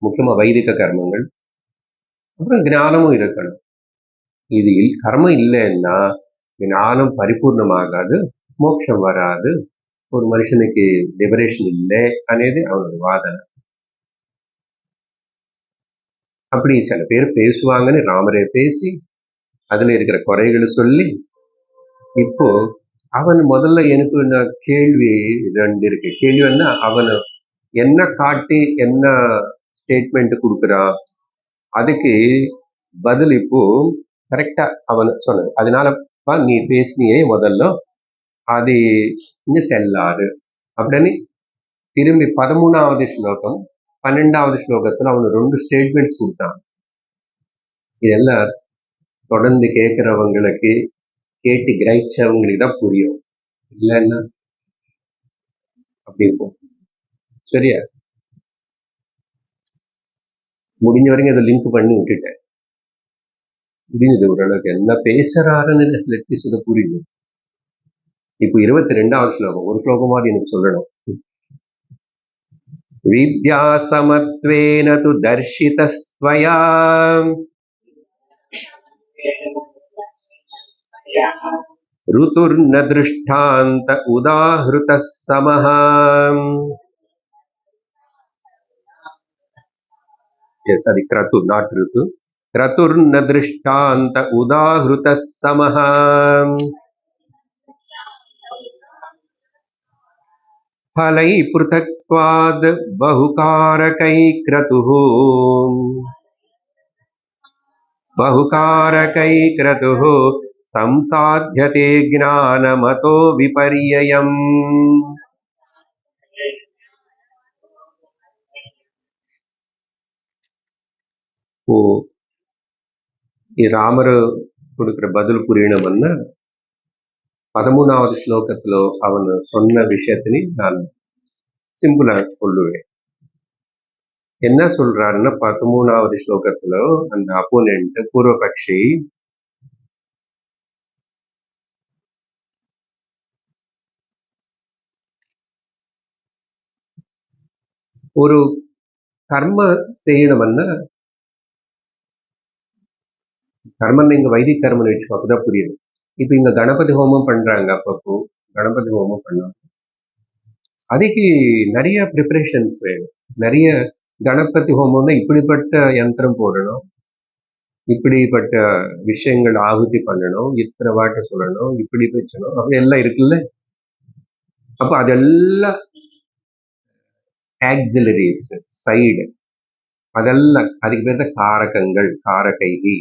முக்கியமா வைதிக கர்மங்கள், அப்புறம் ஞானமும் இருக்கணும். இது கர்மம் இல்லைன்னா ஞானம் பரிபூர்ணமாகாது, மோட்சம் வராது, ஒரு மனுஷனுக்கு லிபரேஷன் இல்லை అనేది அவனோட வாதனை. அப்படி சில பேர் பேசுவாங்கன்னு ராமரே பேசி அதுல இருக்கிற குறைகளை சொல்லி, இப்போ அவன் முதல்ல எனக்கு கேள்வி 2 இருக்கு. கேள்வி அவன் என்ன காட்டி என்ன ஸ்டேட்மெண்ட் கொடுக்குறான், அதுக்கு பதில் இப்போ கரெக்டா அவன் சொன்னது. அதனால நீ பேசினியே முதல்ல அது இங்க செல்லாது அப்படின்னு திரும்பி 13வது ஸ்லோகம் 12வது ஸ்லோகத்துல அவனு 2 ஸ்டேட்மெண்ட்ஸ் கொடுத்தான். இதெல்லாம் தொடர்ந்து கேட்கிறவங்களுக்கு, கேட்டு கிரகிச்சவங்களுக்கு தான் புரியும், இல்லைன்னா அப்படி இருக்கும். சரியா? முடிஞ்ச வரைக்கும் அதை லிங்க் பண்ணி விட்டுட்டேன். புரியுது ஓரளவுக்கு என்ன பேசுறாருன்னு அட்லீஸ்ட் இதை புரியுது. இப்போ 22வது ஸ்லோகம், ஒரு ஸ்லோகமாவது எனக்கு சொல்லணும். வித்யா சமத்வேன து தர்ஷிதஸ்த்வயா ருதுர்ன திருஷ்டாந்த உதாஹ்ருதः சமஹ. Yes, sorry, kratu, not rutu. Kraturna drishtanta udahruta samaha. Phalai pruthakvad bahukarakai kratuhu. Bahukarakai kratuhu samsadhyate gnanamato viparyayam. ఈ రామరు கொடுக்கிற பதில் புரியணும்னா 13வது ஸ்லோகத்துல அவன் சொன்ன விஷயத்தினை நான் சிம்பிளா சொல்லுவேன். என்ன சொல்றாருன்னா 13வது ஸ்லோகத்துல அந்த அப்போனென்ட் பூர்வபக்ஷி ஒரு கர்ம செய்யணும்னா கர்மம் இங்க வைதிக் கர்மன்னு வச்சுக்கோ, அப்பதான் புரியுது. இப்ப இங்க கணபதி ஹோமம் பண்றாங்க, அப்பப்போ கணபதி ஹோமம் பண்ணோம், அதுக்கு நிறைய ப்ரிப்பரேஷன்ஸ் வேணும். நிறைய கணபதி ஹோமம்னா இப்படிப்பட்ட யந்திரம் போடணும், இப்படிப்பட்ட விஷயங்கள் ஆகுதி பண்ணணும், இத்தனை வாட்டி சொல்லணும், இப்படி வச்சணும், அப்படி எல்லாம் இருக்குல்ல. அப்ப அதெல்லாம் ஆக்சிலரிஸ் சைடு, அதெல்லாம் அதுக்கு பேர் தான் காரகங்கள், காரகைகி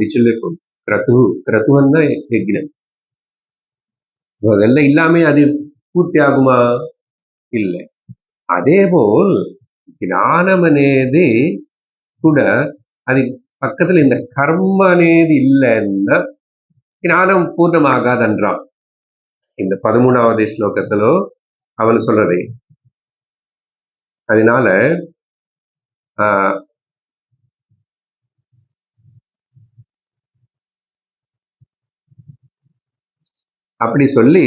நிச்சயம். கிரது கிரதுவன் தான் யஜ்னம். அதெல்லாம் இல்லாம அது பூர்த்தி ஆகுமா? இல்லை. அதேபோல் జ్ఞానం అనేది కూడా అది பக்கத்துல இந்த கர்ம అనేది இல்லைன்னா ஞானம் பூர்ணமாகாதன்றான். இந்த 13வது ஸ்லோகத்துல அவன் சொல்றது. அதனால அப்படி சொல்லி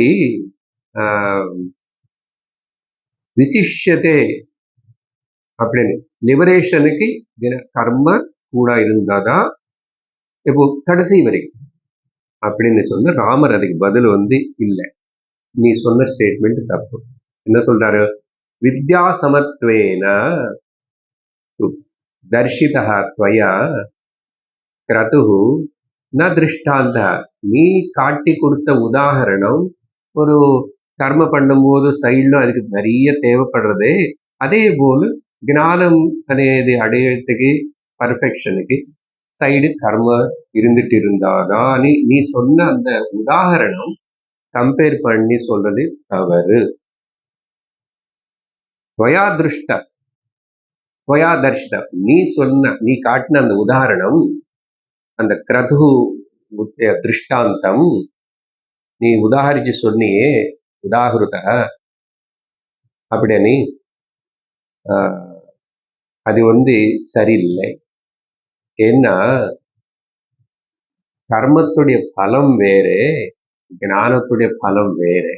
விசிஷ்யதே அப்படின்னு லிபரேஷனுக்கு கர்ம கூட இருந்தாதான் இப்போ கடைசி வரைக்கும் அப்படின்னு சொன்ன ராமர் அதுக்கு பதில் இல்லை, நீ சொன்ன ஸ்டேட்மெண்ட் தப்பு. என்ன சொல்றாரு? வித்யா சமத்வேன தர்ஷிதா த்வயா கிரதுஹு ந திருஷ்டாந்த. நீ காட்டி கொடுத்த உதாகரணம் ஒரு கர்ம பண்ணும்போது சைட்ல அதுக்கு நிறைய தேவைப்படுறது. அதே போல் ஞானம் అనేది அடையறதுக்கு பர்ஃபெக்ஷனுக்கு சைடு கர்ம இருந்துட்டு இருந்தாதான் நீ சொன்ன அந்த உதாகரணம் கம்பேர் பண்ணி சொல்றது தவறு. துவயா திருஷ்ட துவயா தர்ஷித, நீ காட்டின அந்த உதாரணம், அந்த கிரது திருஷ்டாந்தம் நீ உதாகரிச்சு சொன்னியே, உதாகிருத அப்படின்னு அது சரியில்லை. ஏன்னா கர்மத்துடைய பலம் வேறு, ஞானத்துடைய பலம் வேறு.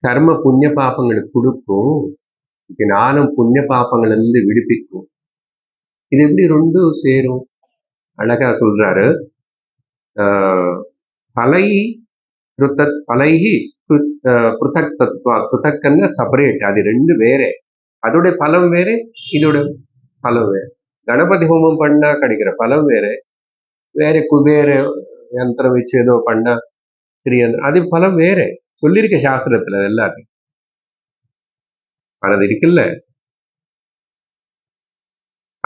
கர்ம புண்ணிய பாப்பங்களுக்கு கொடுக்கும், ஞானம் புண்ணிய பாப்பங்கள்ல இருந்து விடுவிக்கும். இது எப்படி ரெண்டும் சேரும்? அழகா சொல்றாரு. பலைகி புருத்தக் தத்துவா, புருத்தக்கன்னா செப்பரேட், அது ரெண்டு வேற. அதோட பலம் வேறு, இதோட பலம் வேறு. கணபதி ஹோமம் பண்ணா கிடைக்கிற பலம் வேறு, வேற குபேர யந்திரம் வச்சு ஏதோ பண்ணா ஸ்ரீயந்திரம், அது பலம் வேற. சொல்லியிருக்க சாஸ்திரத்துல எல்லாத்தையும் அது இருக்குல்ல.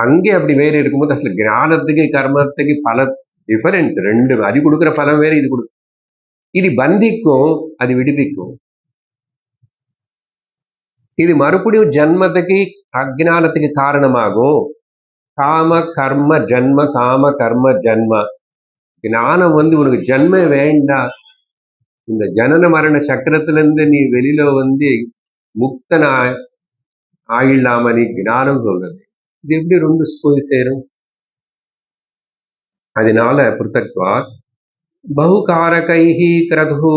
அங்கே அப்படி வேறு இருக்கும்போது அசல் ஞானத்துக்கு கர்மத்துக்கு பல டிஃபரெண்ட், ரெண்டு. அது கொடுக்குற பலம் வேறு, இது இது பந்திக்கும், அது விடுவிக்கும். இது மறுபடியும் ஜன்மத்துக்கு அஜ்ஞானத்துக்கு காரணமாகும். காம கர்ம ஜன்ம, காம கர்ம ஜன்ம. ஞானம் உனக்கு ஜன்ம வேண்டாம், இந்த ஜனன மரண சக்கரத்துல இருந்து நீ வெளியில முக்தனா ஆயில்லாமணி ஞானம் சொல்றது. இது எப்படி ரெண்டு போய் சேரும்? அதனால பிருத்தக்வாத் பகுகாரகைஹி கிரதுஹு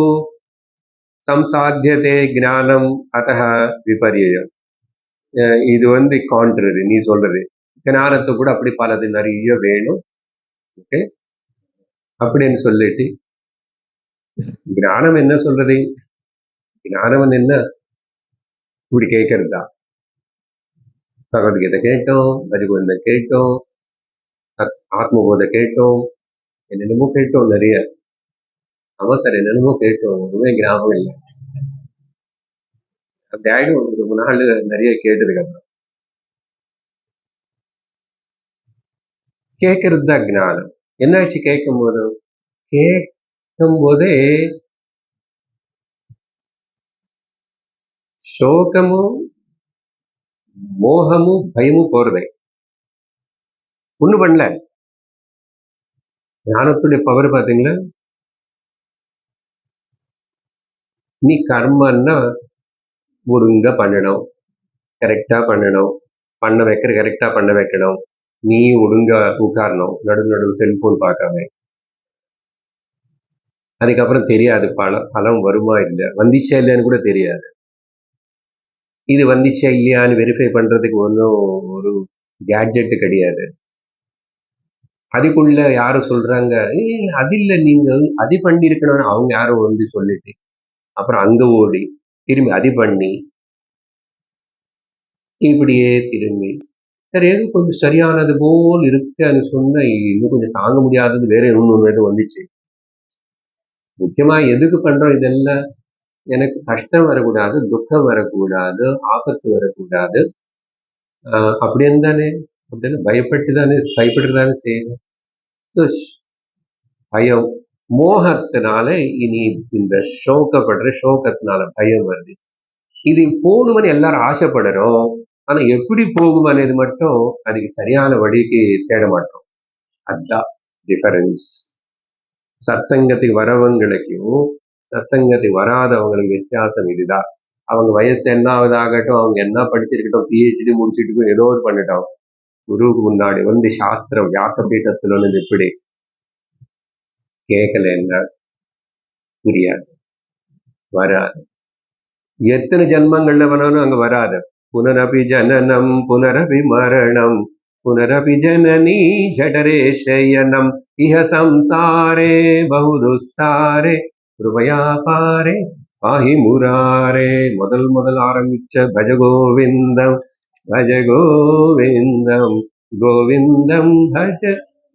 சம்சாத்தியதே ஞானம் அத்தஹ விபர்யம். இது கான்ட்ரரி நீ சொல்றது. ஞானத்தை கூட அப்படி பலது நிறைய வேணும். ஓகே, அப்படின்னு சொல்லிட்டு ஞானம் என்ன சொல்றது? ஞானம் என்ன இப்படி கேட்கறதா? பகவத்கீதை கேட்டோம், பரிபூர்ண கேட்டோம், ஆத்மபோத கேட்டோம், என்னென்னமோ கேட்டோம் நிறைய. ஆமா சார், என்னென்னமோ கேட்டோம், ஒண்ணுமே ஞாபகம் இல்லை. அப்படி ஆயிடும் ரொம்ப நாள் நிறைய கேட்டதுக்கு அப்புறம். கேட்கறது தான் ஞானம். என்னாச்சு கேட்கும் போதே சோகமும் மோகமும் பயமும் போறதே. ஒண்ணும் பண்ணல. ஞானத்துடைய பவர் பாத்தீங்களா? நீ கர்மன்னா ஒழுங்கா பண்ணணும், கரெக்டா பண்ணணும், கரெக்டா பண்ண வைக்கணும். நீ ஒழுங்கா உட்காரணும், நடுவு செல்போன் பார்க்காம. அதுக்கப்புறம் தெரியாது பலம் வருமா இல்லை, வந்துச்சா இல்லையான்னு கூட தெரியாது. இது வந்துச்சா இல்லையான்னு வெரிஃபை பண்றதுக்கு ஒன்றும் ஒரு கேட்ஜெட் கிடையாது. அதுக்குள்ள யாரும் சொல்றாங்க, அது இல்லை, நீங்க அது பண்ணிருக்கணும்னு அவங்க யாரும் சொல்லிட்டு அப்புறம் அங்க ஓடி திரும்பி அது பண்ணி இப்படியே திரும்பி சரி எது கொஞ்சம் சரியானது போல் இருக்குன்னு சொன்னா இன்னும் கொஞ்சம் தாங்க முடியாதது வேற இன்னொன்று வந்துச்சு. முக்கியமா எதுக்கு பண்றோம் இதெல்லாம்? எனக்கு கஷ்டம் வரக்கூடாது, துக்கம் வரக்கூடாது, ஆபத்து வரக்கூடாது, அப்படின்னு தானே, அப்படின்னு பயப்பட்டுதானே செய்யணும். பயம் மோகத்தினால இனி இந்த சோகத்தினால பயம் வருது. இது போகணும்னு எல்லாரும் ஆசைப்படுறோம். ஆனா எப்படி போகும் అనేది மட்டும் அதுக்கு சரியான வழிக்கு தேட மாட்டோம். அதுதான் டிஃபரன்ஸ். சத்சங்கத்துக்கு வரவங்களுக்கும் சத்சங்கத்துக்கு வராதவங்களுக்கு வித்தியாசம் இதுதான். அவங்க வயசு என்ன ஆகுதாகட்டும், அவங்க என்ன படிச்சிருக்கட்டும், PhD முடிச்சுட்டு ஏதோ ஒரு பண்ணிட்டோம், குருவுக்கு முன்னாடி சாஸ்திரம் வியாசபீட்டத்துல எப்படி கேட்கல என்ன புரியாது, வராது. எத்தனை ஜென்மங்கள்ல வேணாலும் அங்க வராது. புனரபி ஜனனம் புனரபி மரணம் புனரபி ஜனனி ஜடரே சயனம் இஹ சம்சாரே பகுதுஸ்தாரே கிருபயா பாரே பாஹி முராரே. முதல் ஆரம்பிச்ச பஜ கோவிந்தம் கோவிந்தம் பஜ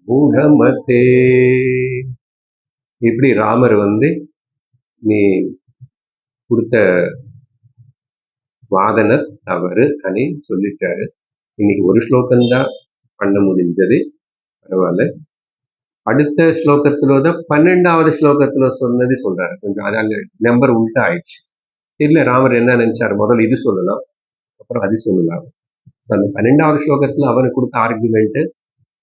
மூடமதே. இப்படி ராமர் நீ கொடுத்த வாதனை தவறு అని சொல்லிட்டாரு. இன்னைக்கு ஒரு ஸ்லோகம்தான் பண்ண முடிஞ்சது, பரவாயில்ல. அடுத்த ஸ்லோகத்துல 12வது ஸ்லோகத்துல சொன்னது சொல்றாரு. கொஞ்சம் அதாங்க நம்பர் உல்ட்டா ஆயிடுச்சு. இல்ல ராமர் என்ன நினைச்சாரு, முதல்ல இது சொல்லலாம் அப்புறம் அது சொல்லலாம். அந்த 12வது ஸ்லோகத்துல அவனுக்கு கொடுத்த ஆர்குமெண்ட்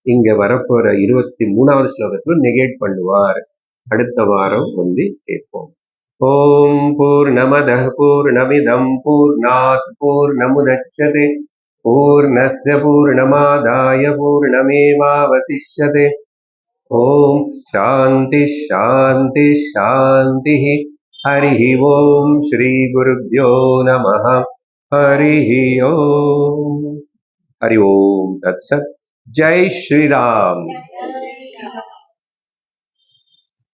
இங்க வரப்போற 23வது ஸ்லோகத்துல நெகேட் பண்ணுவார். அடுத்த வாரம் கேட்போம். ஓம் பூர்ணமதః பூர்ணமிதம் பூர்ணாத் பூர்ணமுதச்யதே பூர்ணஸ்ய பூர்ணமாதாய பூர்ணமேவாவசிஷ்யதே. ஓம் சாந்தி சாந்தி சாந்தி. ஹரி ஓம் ஸ்ரீ குருப்யோ நமः. ஹரி ஓம். ஹரி ஓம் தத்சத். ஜெய் ஸ்ரீராம்.